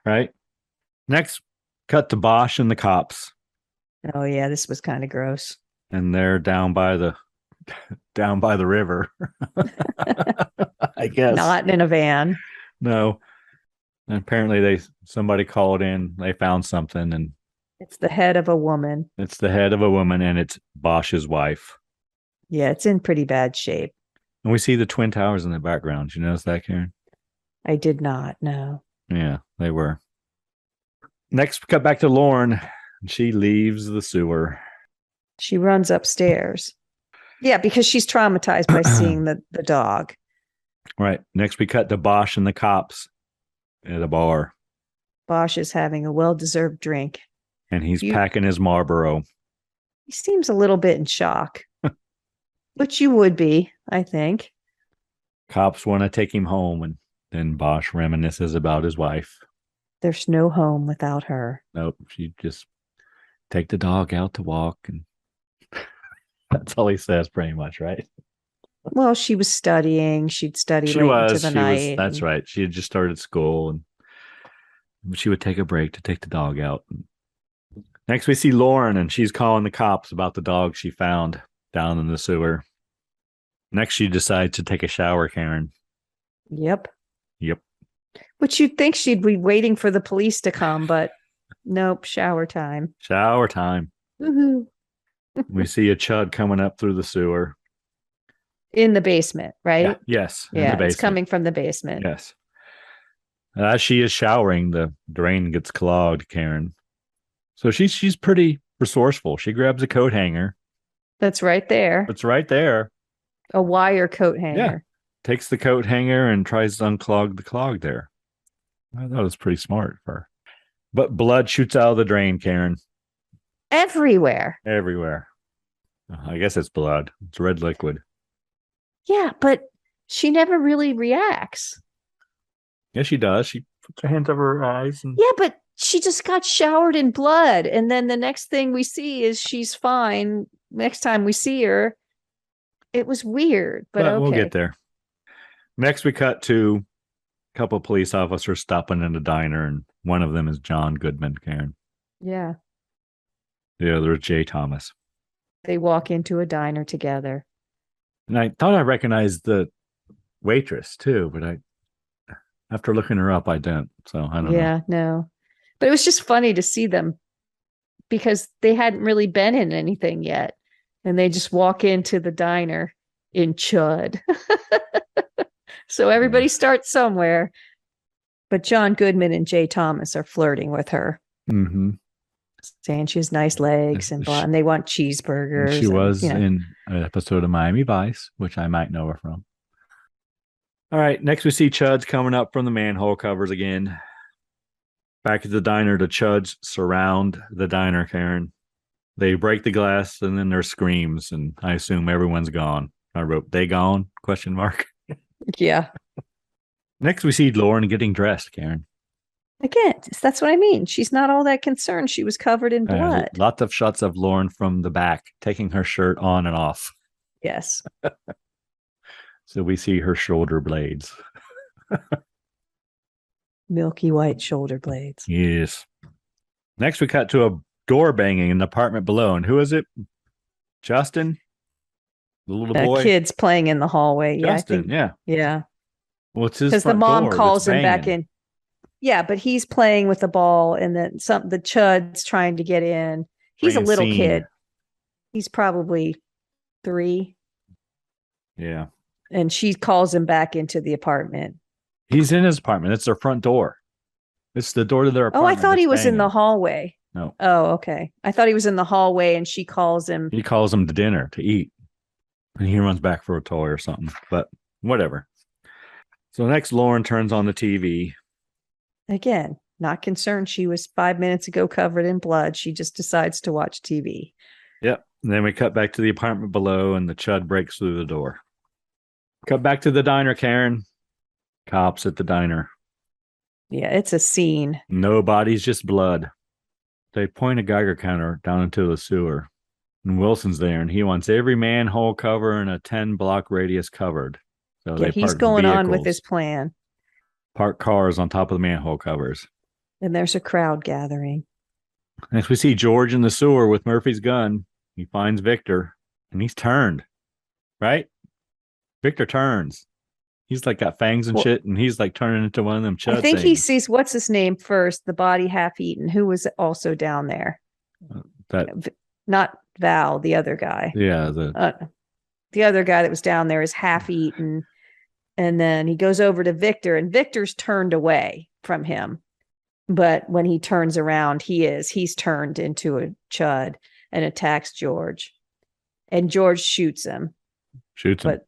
Right. Next, cut to Bosch and the cops. Oh yeah, this was kind of gross. And they're down by the river. I guess. Not in a van. No. And apparently somebody called in, they found something, and it's the head of a woman. It's the head of a woman, and it's Bosch's wife. Yeah, it's in pretty bad shape. And we see the Twin Towers in the background. Did you notice that, Karen? I did not, no. Yeah, they were. Next, we cut back to Lauren. She leaves the sewer. She runs upstairs. Yeah, because she's traumatized by seeing the dog. Right. Next, we cut to Bosch and the cops at a bar. Bosch is having a well-deserved drink. And he's packing his Marlboro. He seems a little bit in shock. Which you would be, I think. Cops want to take him home, and then Bosch reminisces about his wife. There's no home without her. Nope. She just take the dog out to walk, and that's all he says pretty much, right? Well, she was studying. She'd study late into the night. That's right. She had just started school, and she would take a break to take the dog out. Next, we see Lauren, and she's calling the cops about the dog she found down in the sewer. Next, she decides to take a shower, Karen. Yep. Yep. Which you'd think she'd be waiting for the police to come, but nope, shower time. Shower time. Woohoo. We see a C.H.U.D coming up through the sewer. In the basement, right? Yeah. Yes. Yeah, in the basement. It's coming from the basement. Yes. As she is showering, the drain gets clogged, Karen. So she's pretty resourceful. She grabs a coat hanger. That's right there. It's right there. A wire coat hanger. Yeah. Takes the coat hanger and tries to unclog the clog there. I thought it was pretty smart for her. But blood shoots out of the drain, Karen. Everywhere. Everywhere. I guess it's blood. It's red liquid. Yeah, but she never really reacts. Yeah, she does. She puts her hands over her eyes. Yeah, but she just got showered in blood. And then the next thing we see is she's fine. Next time we see her, it was weird, but okay. We'll get there. Next, we cut to a couple of police officers stopping in a diner, and one of them is John Goodman, Karen. Yeah. The other is Jay Thomas. They walk into a diner together. And I thought I recognized the waitress, too, but after looking her up, I don't. So I don't know. Yeah, no. But it was just funny to see them because they hadn't really been in anything yet. And they just walk into the diner in C.H.U.D. So everybody starts somewhere. But John Goodman and Jay Thomas are flirting with her. Mm-hmm. Saying she has nice legs and blah, and they want cheeseburgers. She was in an episode of Miami Vice, which I might know her from. All right, next we see C.H.U.D's coming up from the manhole covers again. Back at the diner, the C.H.U.Ds surround the diner, Karen. They break the glass, and then there's screams, and I assume everyone's gone. I wrote, "They gone?" ? Yeah. Next, we see Lauren getting dressed, Karen. Again, that's what I mean. She's not all that concerned. She was covered in blood. Lots of shots of Lauren from the back, taking her shirt on and off. Yes. So we see her shoulder blades. Milky white shoulder blades. Yes. Next, we cut to a door banging in the apartment below. And who is it? Justin? The little boy? Kids playing in the hallway. Justin, yeah. Yeah. What's his? Because the mom calls him back in. Yeah, but he's playing with the ball, and then the Chud's trying to get in. He's a little kid. He's probably 3. Yeah. And she calls him back into the apartment. He's in his apartment. It's their front door. It's the door to their apartment. Oh, I thought he was in the hallway. No. Oh, okay. I thought he was in the hallway, and she calls him. He calls him to dinner to eat. And he runs back for a toy or something. But whatever. So next, Lauren turns on the TV. Again, not concerned. She was 5 minutes ago covered in blood. She just decides to watch TV. Yep. And then we cut back to the apartment below, and the Chud breaks through the door. Cut back to the diner, Karen. Cops at the diner. Yeah, it's a scene. No bodies, just blood. They point a Geiger counter down into the sewer. And Wilson's there, and he wants every manhole cover in a 10-block radius covered. So yeah, he's going on with his plan. Park cars on top of the manhole covers. And there's a crowd gathering. Next, we see George in the sewer with Murphy's gun. He finds Victor, and he's turned. Right? Victor turns. He's like got fangs and shit, and he's like turning into one of them Chud I think things. he sees, what's his name first, the body half eaten, who was also down there. Not Val, the other guy. Yeah. The other guy that was down there is half eaten. And then he goes over to Victor, and Victor's turned away from him. But when he turns around, he's turned into a Chud and attacks George. And George shoots him. But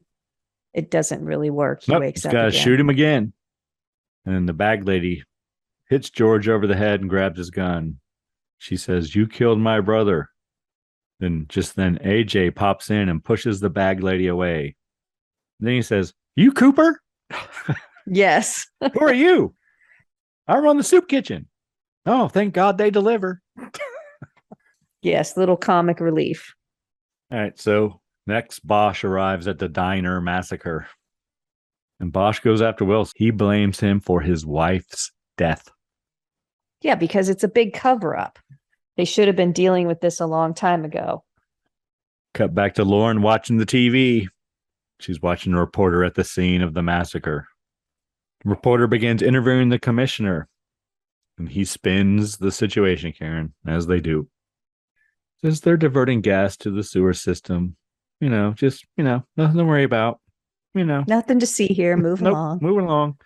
it doesn't really work. He wakes up again. Shoot him again. And the bag lady hits George over the head and grabs his gun. She says, "You killed my brother." Then AJ pops in and pushes the bag lady away. And then he says, "You Cooper?" Yes. "Who are you?" "I run the soup kitchen." "Oh, thank God they deliver." Yes, little comic relief. All right, so next Bosch arrives at the diner massacre. And Bosch goes after Wilson. He blames him for his wife's death. Yeah, because it's a big cover-up. They should have been dealing with this a long time ago. Cut back to Lauren watching the TV. She's watching a reporter at the scene of the massacre. The reporter begins interviewing the commissioner. And he spins the situation, Karen, as they do. Says they're diverting gas to the sewer system. Nothing to worry about. Nothing to see here. Moving along.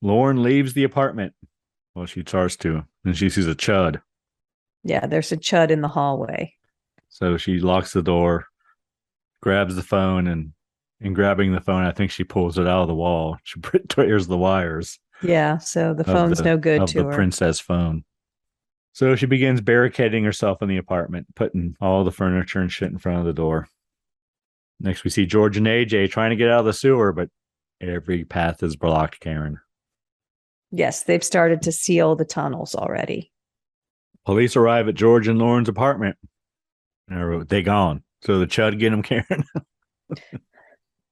Lauren leaves the apartment. Well, she starts to. And she sees a Chud. Yeah, there's a Chud in the hallway. So she locks the door, grabs the phone, and grabbing the phone, I think she pulls it out of the wall. She tears the wires. Yeah, so the phone's no good to her. Of the princess phone. So she begins barricading herself in the apartment, putting all the furniture and shit in front of the door. Next, we see George and AJ trying to get out of the sewer, but every path is blocked, Karen. Yes, they've started to seal the tunnels already. Police arrive at George and Lauren's apartment. And I wrote, "They gone." So the Chud get them, Karen.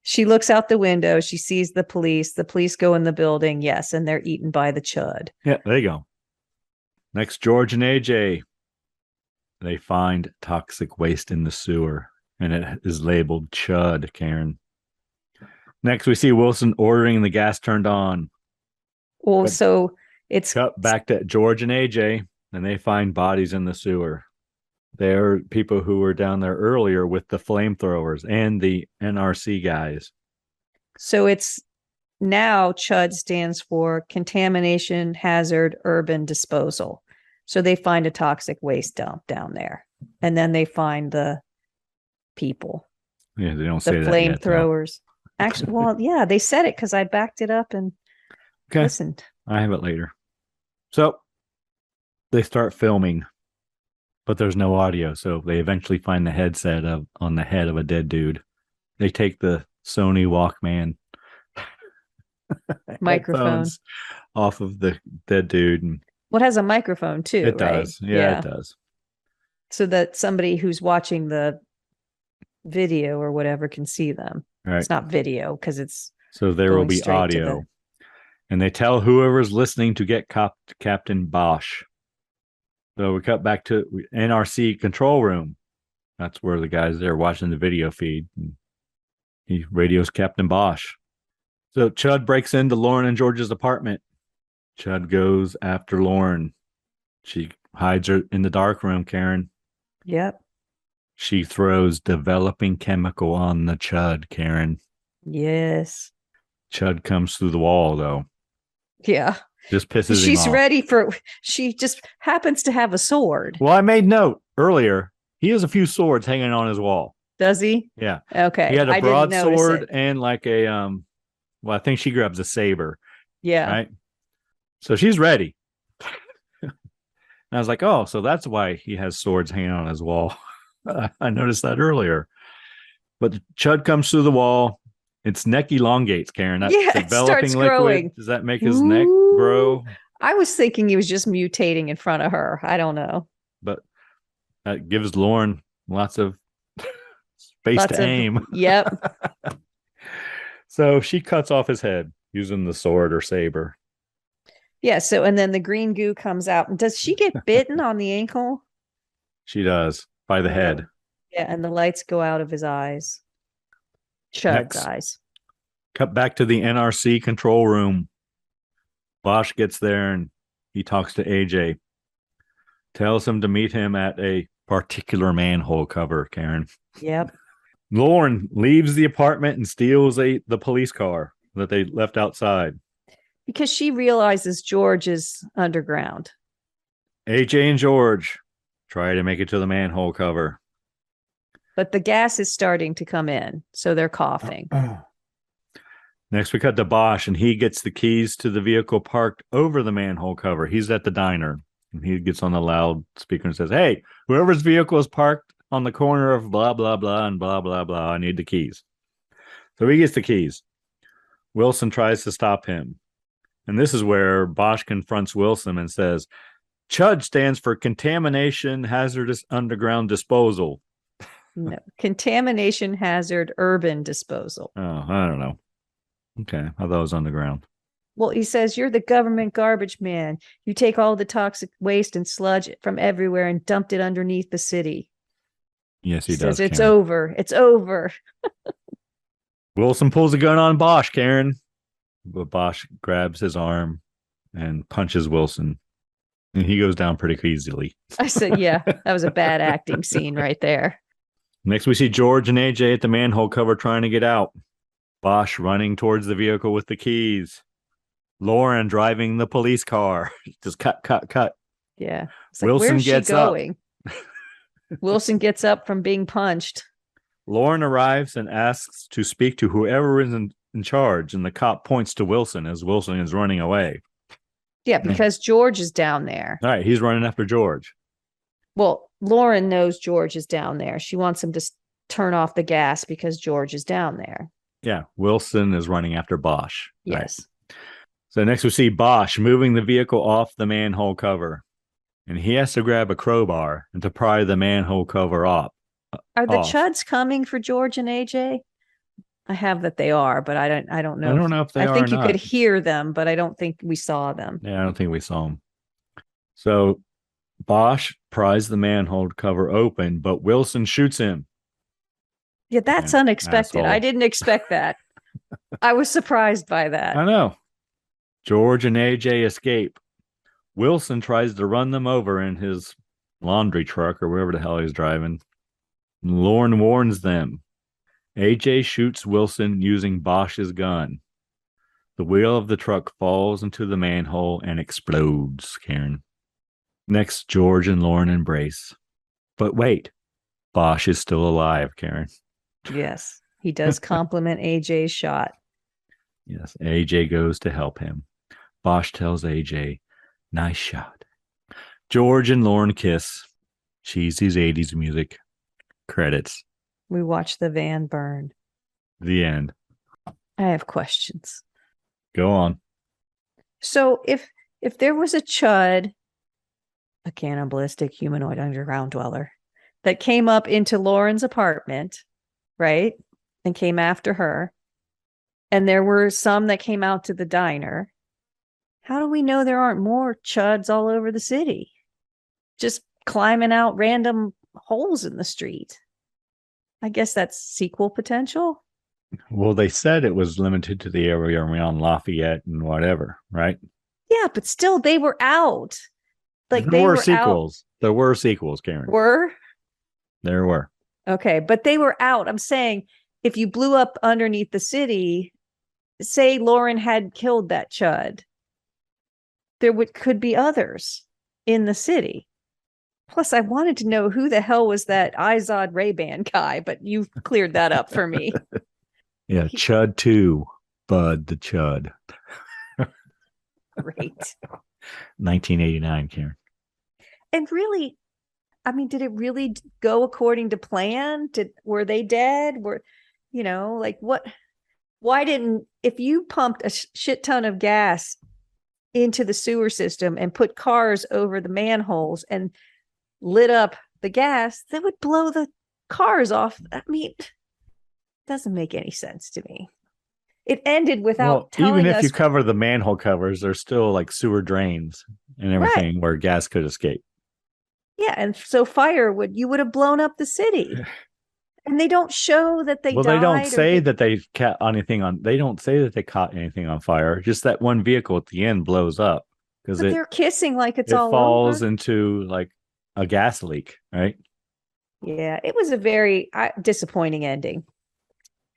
She looks out the window. She sees the police. The police go in the building. Yes, and they're eaten by the Chud. Yeah, there you go. Next, George and AJ. They find toxic waste in the sewer, and it is labeled Chud, Karen. Next, we see Wilson ordering the gas turned on. Well, so it's cut back to George and AJ, and they find bodies in the sewer. They're people who were down there earlier with the flamethrowers and the NRC guys. So it's now CHUD stands for Contamination Hazard Urban Disposal. So they find a toxic waste dump down there. And then they find the people. Yeah, they don't say that. The flamethrowers. Actually, well, yeah, they said it because I backed it up and listened. I have it later. So they start filming, but there's no audio. So they eventually find the headset on the head of a dead dude. They take the Sony Walkman microphone off of the dead dude. And well, it has a microphone too, it right? does. Yeah, it does. So that somebody who's watching the video or whatever can see them. Right. It's not video because it's so there will be audio. And they tell whoever's listening to get Captain Bosch. So we cut back to NRC control room. That's where the guys there watching the video feed. And he radios Captain Bosch. So C.H.U.D breaks into Lauren and George's apartment. C.H.U.D goes after Lauren. She hides her in the dark room, Karen. Yep. She throws developing chemical on the C.H.U.D, Karen. Yes. C.H.U.D comes through the wall, though. Yeah. Just pisses him off. She's ready for, she just happens to have a sword. Well, I made note earlier. He has a few swords hanging on his wall. Does he? Yeah. Okay. He had a broadsword and like a, well, I think she grabs a saber. Yeah. Right. So she's ready. And I was like, oh, so that's why he has swords hanging on his wall. I noticed that earlier. But C.H.U.D comes through the wall. Its neck elongates, Karen. That developing liquid. Growing. Does that make his neck grow? I was thinking he was just mutating in front of her. I don't know. But that gives Lauren lots of space to aim. Yep. So she cuts off his head using the sword or saber. Yeah. So, and then the green goo comes out. Does she get bitten on the ankle? She does, by the head. Yeah. And the lights go out of his eyes. C.H.U.D's eyes. Cut back to the NRC control room. Bosch gets there and he talks to AJ. Tells him to meet him at a particular manhole cover, Karen. Yep. Lauren leaves the apartment and steals the police car that they left outside. Because she realizes George is underground. AJ and George try to make it to the manhole cover. But the gas is starting to come in, so they're coughing. Next, we cut to Bosch, and he gets the keys to the vehicle parked over the manhole cover. He's at the diner, and he gets on the loudspeaker and says, hey, whoever's vehicle is parked on the corner of blah, blah, blah, and blah, blah, blah, I need the keys. So he gets the keys. Wilson tries to stop him. And this is where Bosch confronts Wilson and says, C.H.U.D stands for Contamination Hazardous Underground Disposal. No, Contamination Hazard Urban Disposal. Oh, I don't know. Okay, I thought it was underground. Well, he says, you're the government garbage man. You take all the toxic waste and sludge from everywhere and dumped it underneath the city. Yes, he does. Says, it's over. It's over. Wilson pulls a gun on Bosch, Karen. But Bosch grabs his arm and punches Wilson. And he goes down pretty easily. I said, yeah, that was a bad acting scene right there. Next, we see George and AJ at the manhole cover trying to get out. Bosch running towards the vehicle with the keys. Lauren driving the police car. Just cut. Yeah. It's like, Wilson gets going? Up. Wilson gets up from being punched. Lauren arrives and asks to speak to whoever is in charge, and the cop points to Wilson as Wilson is running away. Yeah, because George is down there. All right, he's running after George. Well, Lauren knows George is down there. She wants him to turn off the gas because George is down there. Yeah, Wilson is running after Bosch. Yes. Right. So next we see Bosch moving the vehicle off the manhole cover. And he has to grab a crowbar and to pry the manhole cover off. Are the C.H.U.Ds coming for George and AJ? I have that they are, but I don't know. I don't know if they are. I think you not. could hear them, but I don't think we saw them. Yeah, I don't think we saw them. So Bosch pries the manhole cover open, but Wilson shoots him. Yeah, that's unexpected. Asshole. I didn't expect that. I was surprised by that. I know. George and AJ escape. Wilson tries to run them over in his laundry truck or wherever the hell he's driving. Lauren warns them. AJ shoots Wilson using Bosch's gun. The wheel of the truck falls into the manhole and explodes, Karen. Next, George and Lauren embrace. But wait, Bosch is still alive, Karen. Yes, he does compliment AJ's shot. Yes, AJ goes to help him. Bosch tells AJ, nice shot. George and Lauren kiss. Cheesy's 80s music. Credits. We watch the van burn. The end. I have questions. Go on. So if there was a C.H.U.D, a cannibalistic humanoid underground dweller, that came up into Lauren's apartment, right? And came after her, and there were some that came out to the diner, how do we know there aren't more C.H.U.Ds all over the city? Just climbing out random holes in the street. I guess that's sequel potential. Well, they said it was limited to the area around Lafayette and whatever, right? Yeah, but still, they were out. Like there they were were sequels. out. There were sequels, Karen. Were? There were. Okay, but they were out. I'm saying if you blew up underneath the city, say Lauren had killed that C.H.U.D, there could be others in the city. Plus, I wanted to know who the hell was that Izod Ray-Ban guy, but you've cleared that up for me. Yeah, C.H.U.D 2, Bud the C.H.U.D. Great. 1989, Karen. And really, I mean, did it really go according to plan? Were they dead? What? Why didn't, if you pumped a shit ton of gas into the sewer system and put cars over the manholes and lit up the gas, that would blow the cars off. I mean, it doesn't make any sense to me. It ended without telling us. Even if you cover the manhole covers, there's still like sewer drains and everything where gas could escape. Yeah, and so you would have blown up the city. And they don't show that they died. They don't say that they caught anything on. They don't say that they caught anything on fire. Just that one vehicle at the end blows up because they're kissing like it falls into like a gas leak, right? Yeah, it was a very disappointing ending.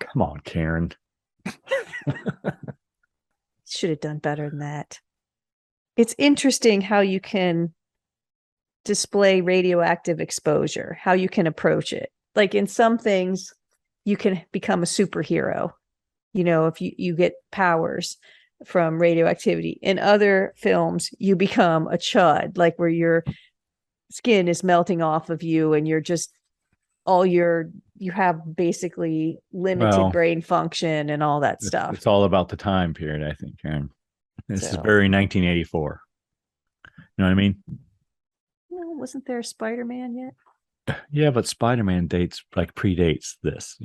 Come on, Karen. Should have done better than that. It's interesting how you can display radioactive exposure, how you can approach it. Like in some things, you can become a superhero, if you get powers from radioactivity. In other films, you become a C.H.U.D, like where your skin is melting off of you and you're just you have basically limited brain function and all that stuff. It's all about the time period, I think, Karen. This is very 1984. You know what I mean? Wasn't there a Spider-Man yet? Yeah, but Spider-Man predates this,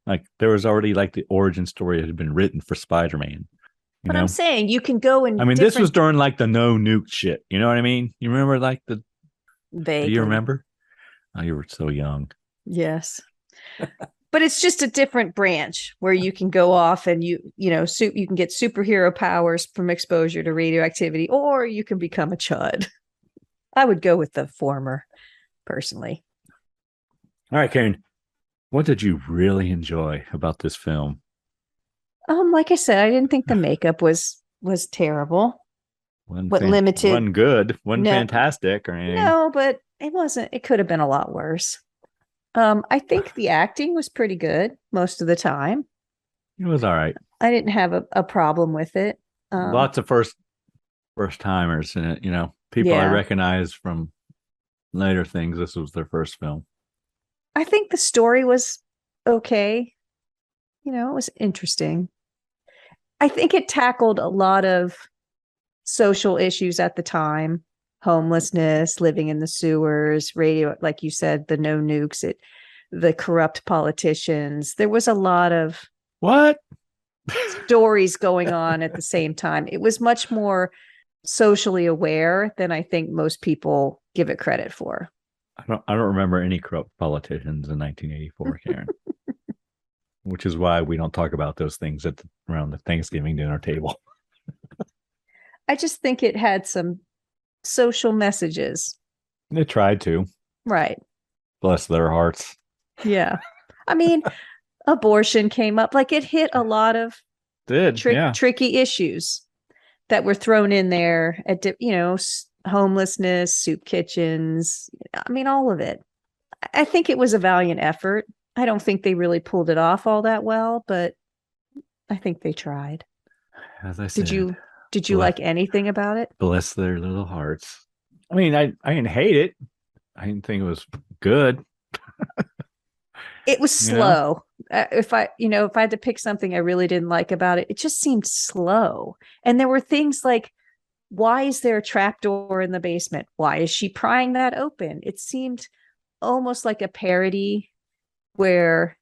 like there was already like the origin story that had been written for Spider-Man. But I'm saying you can go in. This was during like the no nuke shit. You know what I mean? You remember like the vaguely. Do you remember? Oh, you were so young. Yes. But it's just a different branch where you can go off and you can get superhero powers from exposure to radioactivity, or you can become a C.H.U.D. I would go with the former, personally. All right, Karen, what did you really enjoy about this film? Like I said, I didn't think the makeup was terrible. Limited? Wasn't good. Wasn't fantastic or anything. No, but it wasn't. It could have been a lot worse. I think the acting was pretty good most of the time. It was all right. I didn't have a problem with it. Lots of first timers in it. People I recognize from later things. This was their first film. I think the story was okay. It was interesting. I think it tackled a lot of social issues at the time. Homelessness, living in the sewers, radio, like you said, the no nukes, the corrupt politicians. There was a lot of stories going on at the same time. It was much more socially aware than I think most people give it credit for. I don't remember any corrupt politicians in 1984, Karen. Which is why we don't talk about those things around the Thanksgiving dinner table. I just think it had some social messages. They tried to. Right. Bless their hearts. Yeah. I mean, abortion came up. Like it hit a lot of tricky issues that were thrown in there at, homelessness, soup kitchens. I mean, all of it. I think it was a valiant effort. I don't think they really pulled it off all that well, but I think they tried. As I said, did you like anything about it? Bless their little hearts. I mean, I didn't hate it. I didn't think it was good. It was slow. If I had to pick something I really didn't like about it, it just seemed slow. And there were things like Why is there a trapdoor in the basement? Why is she prying that open? It seemed almost like a parody where,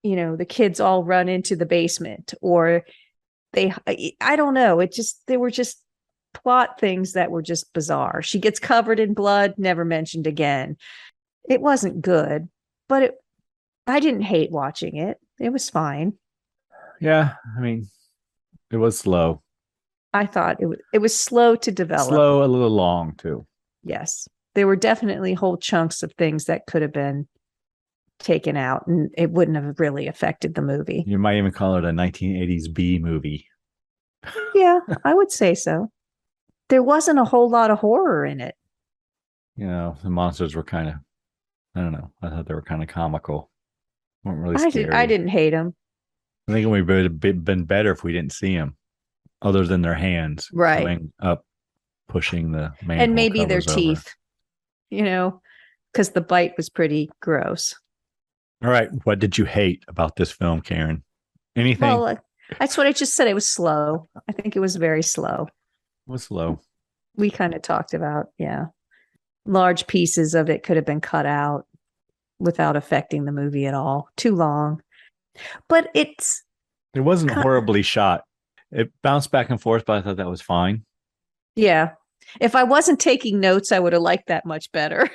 the kids all run into the basement, or I don't know. They were just plot things that were just bizarre. She gets covered in blood, never mentioned again. It wasn't good, but I didn't hate watching it. It was fine. Yeah, I mean, it was slow. I thought it was slow to develop. Slow, a little long too. Yes. There were definitely whole chunks of things that could have been taken out, and it wouldn't have really affected the movie. You might even call it a 1980s B movie. Yeah, I would say so. There wasn't a whole lot of horror in it. The monsters were kind of, I don't know. I thought they were kind of comical. Weren't really scary. I didn't hate them. I think it would have been better if we didn't see them, other than their hands going up, pushing the manhole and maybe their teeth, over. because the bite was pretty gross. All right. What did you hate about this film, Karen? Anything? Well, that's what I just said. It was slow. I think it was very slow. It was slow. We kind of talked about, large pieces of it could have been cut out without affecting the movie at all. Too long. But it wasn't horribly shot. It bounced back and forth, but I thought that was fine. Yeah. If I wasn't taking notes, I would have liked that much better.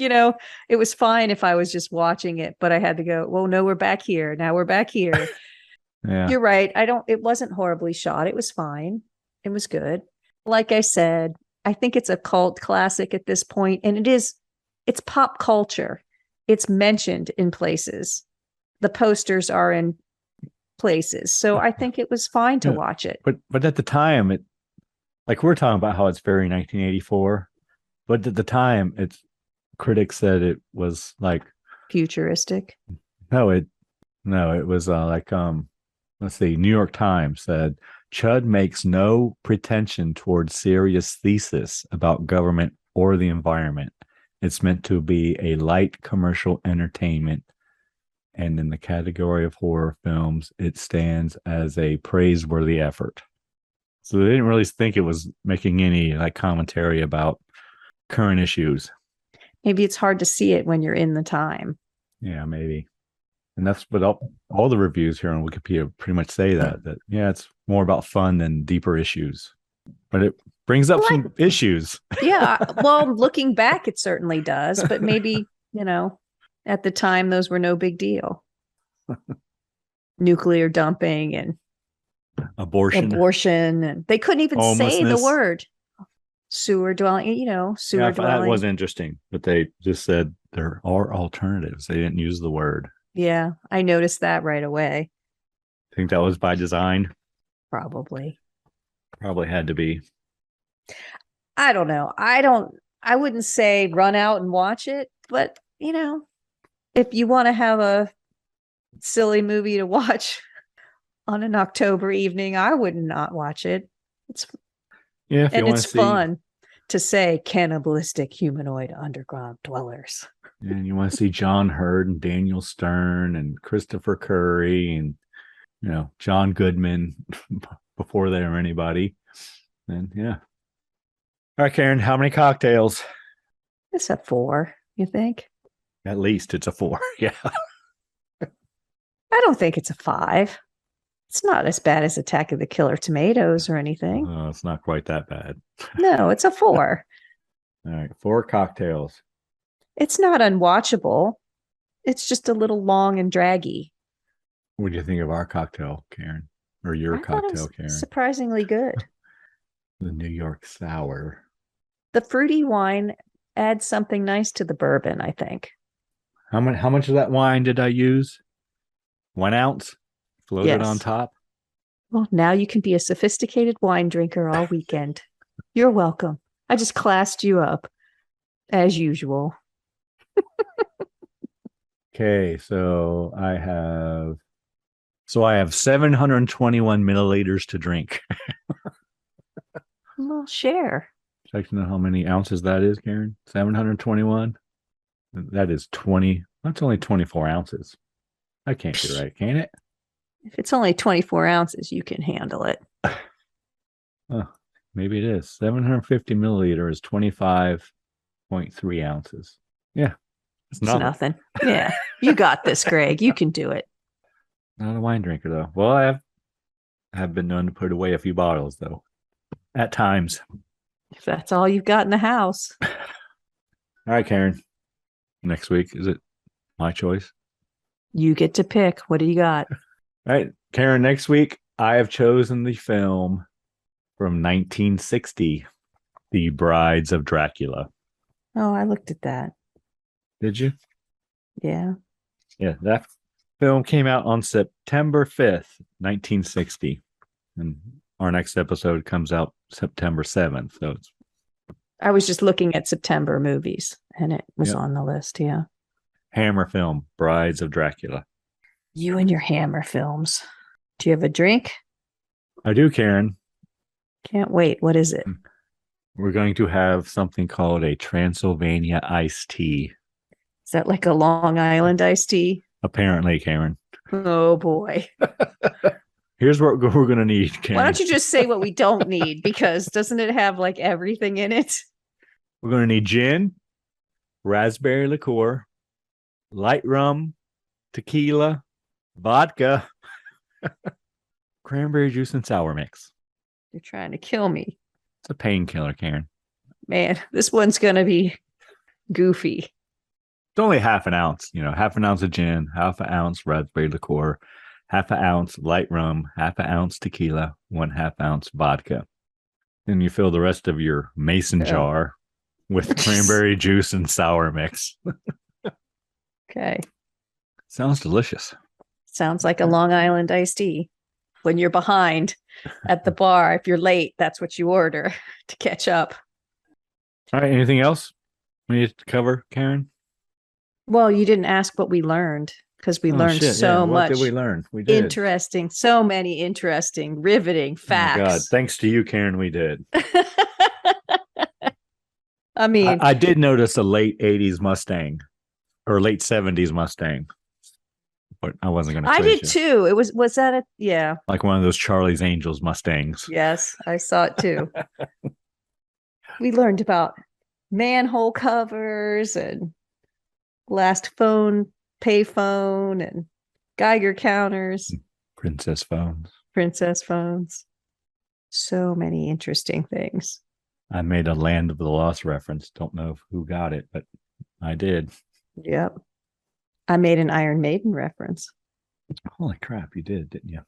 It was fine if I was just watching it, but I had to go, well, no, we're back here. Now we're back here. Yeah. You're right. It wasn't horribly shot. It was fine. It was good. Like I said, I think it's a cult classic at this point, and it's pop culture. It's mentioned in places. The posters are in places. So I think it was fine to watch it. But at the time, we're talking about how it's very 1984, but at the time, critics said it was like futuristic. No, it was let's see, New York Times said C.H.U.D makes no pretension towards serious thesis about government or the environment. It's meant to be a light commercial entertainment, and in the category of horror films, it stands as a praiseworthy effort. So they didn't really think it was making any commentary about current issues. Maybe it's hard to see it when you're in the time. Yeah, maybe. And that's what all the reviews here on Wikipedia pretty much say that it's more about fun than deeper issues. But it brings up some issues. Yeah. Well, looking back, it certainly does. But maybe, at the time, those were no big deal. Nuclear dumping and abortion, and they couldn't even say the word. Sewer dwelling, sewer dwelling. That was interesting, but they just said there are alternatives. They didn't use the word. Yeah, I noticed that right away. I think that was by design. Probably had to be. I don't know. I wouldn't say run out and watch it, but if you want to have a silly movie to watch on an October evening, I would not watch it. It's fun to say cannibalistic humanoid underground dwellers. And you want to see John Hurt and Daniel Stern and Christopher Curry and John Goodman before they were anybody. And yeah. All right, Karen, how many cocktails? It's a 4, you think? At least it's a 4. Yeah. I don't think it's a 5. It's not as bad as Attack of the Killer Tomatoes or anything. Oh, it's not quite that bad. No, it's a 4. All right, 4 cocktails. It's not unwatchable. It's just a little long and draggy. What do you think of our cocktail, Karen? Or your cocktail, Karen? Surprisingly good. The New York Sour. The fruity wine adds something nice to the bourbon, I think. How much of that wine did I use? 1 ounce? Floated on top? Well, now you can be a sophisticated wine drinker all weekend. You're welcome. I just classed you up, as usual. Okay, so I have 721 milliliters to drink. Well, share. Check to know how many ounces that is, Karen. 721. That is 20. That's only 24 ounces. I can't be right, can it? If it's only 24 ounces, you can handle it. Oh, Maybe it is. 750 milliliter is 25.3 ounces. Yeah. It's nothing. Yeah. You got this, Greg. You can do it. Not a wine drinker, though. Well, I have been known to put away a few bottles, though, at times. If that's all you've got in the house. All right, Karen. Next week, is it my choice? You get to pick. What do you got? All right, Karen, next week, I have chosen the film from 1960, The Brides of Dracula. Oh, I looked at that. Did you? Yeah. Yeah, that film came out on September 5th, 1960. And our next episode comes out September 7th. So I was just looking at September movies and it was on the list. Yeah. Hammer film, Brides of Dracula. You and your Hammer films. Do you have a drink? I do, Karen. Can't wait. What is it? We're going to have something called a Transylvania iced tea. Is that like a Long Island iced tea? Apparently, Karen. Oh, boy. Here's what we're going to need, Karen. Why don't you just say what we don't need? Because doesn't it have like everything in it? We're going to need gin, raspberry liqueur, light rum, tequila, vodka, cranberry juice, and sour mix. You're trying to kill me. It's a painkiller, Karen. Man, this one's going to be goofy. It's only half an ounce, half an ounce of gin, half an ounce raspberry liqueur, half an ounce light rum, half an ounce tequila, 1/2 ounce vodka. Then you fill the rest of your mason jar with cranberry juice and sour mix. Okay. Sounds delicious. Sounds like a Long Island iced tea. When you're behind at the bar, if you're late, that's what you order to catch up. All right. Anything else we need to cover, Karen? Well, you didn't ask what we learned because we learned so much. What did we learn? We did. Interesting. So many interesting, riveting facts. Oh my God. Thanks to you, Karen, we did. I mean, I did notice a late 80s Mustang or late 70s Mustang, but I wasn't going to. I did too. It was that like one of those Charlie's Angels Mustangs. Yes, I saw it too. We learned about manhole covers and last phone, payphone, and Geiger counters. Princess phones. So many interesting things. I made a Land of the Lost reference. Don't know who got it, but I did. Yep. I made an Iron Maiden reference. Holy crap, you did, didn't you?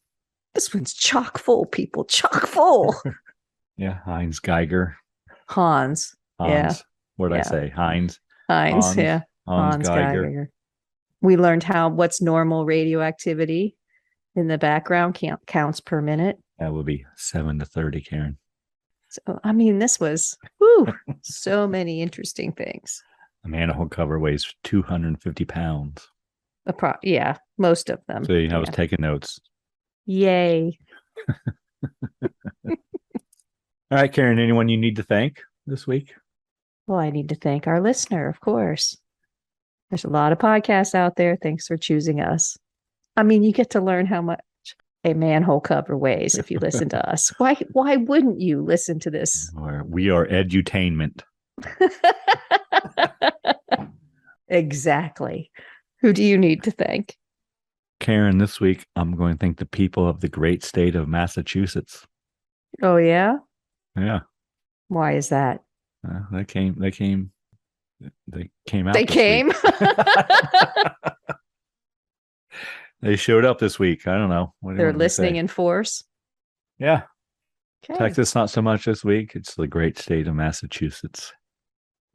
This one's chock full, people. Chock full. Yeah, Heinz Geiger. Hans. Yeah. What did I say? Heinz, yeah. Hans Geiger. We learned what's normal radioactivity in the background counts per minute. That would be 7 to 30, Karen. So, I mean, this was so many interesting things. A manhole cover weighs 250 pounds. Yeah, most of them. See, I was taking notes. Yay. All right, Karen, anyone you need to thank this week? Well, I need to thank our listener, of course. There's a lot of podcasts out there. Thanks for choosing us. I mean, you get to learn how much a manhole cover weighs if you listen to us. Why wouldn't you listen to this? We are edutainment. Exactly. Who do you need to thank? Karen, this week I'm going to thank the people of the great state of Massachusetts. Oh, yeah? Yeah. Why is that? They came out. They came. They showed up this week. I don't know. They're listening in force. Yeah. Okay. Texas, not so much this week. It's the great state of Massachusetts.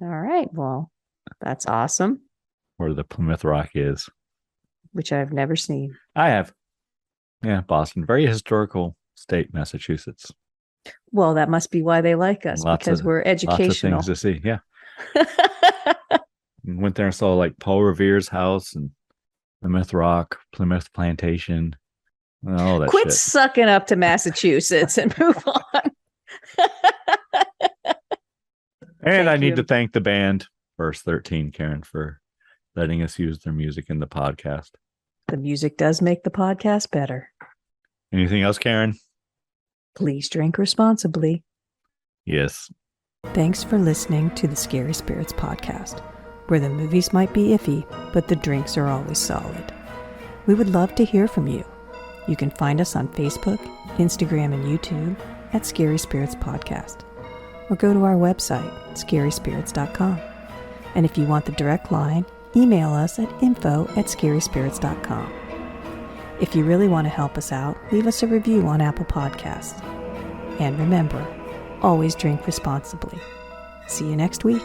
All right. Well, that's awesome. Where the Plymouth Rock is. Which I've never seen. I have. Yeah, Boston. Very historical state, Massachusetts. Well, that must be why they like us, because we're educational. Lots of things to see, yeah. Went there and saw like Paul Revere's house and Plymouth Rock, Plymouth Plantation, and all that Quit shit. Sucking up to Massachusetts and move on. And I need to thank the band, Verse 13, Karen, for letting us use their music in the podcast. The music does make the podcast better. Anything else, Karen? Please drink responsibly. Yes. Thanks for listening to the Scary Spirits podcast, where the movies might be iffy, but the drinks are always solid. We would love to hear from you. You can find us on Facebook, Instagram, and YouTube at Scary Spirits Podcast, or go to our website, scaryspirits.com. And if you want the direct line, email us at info@scaryspirits.com. If you really want to help us out, leave us a review on Apple Podcasts. And remember, always drink responsibly. See you next week.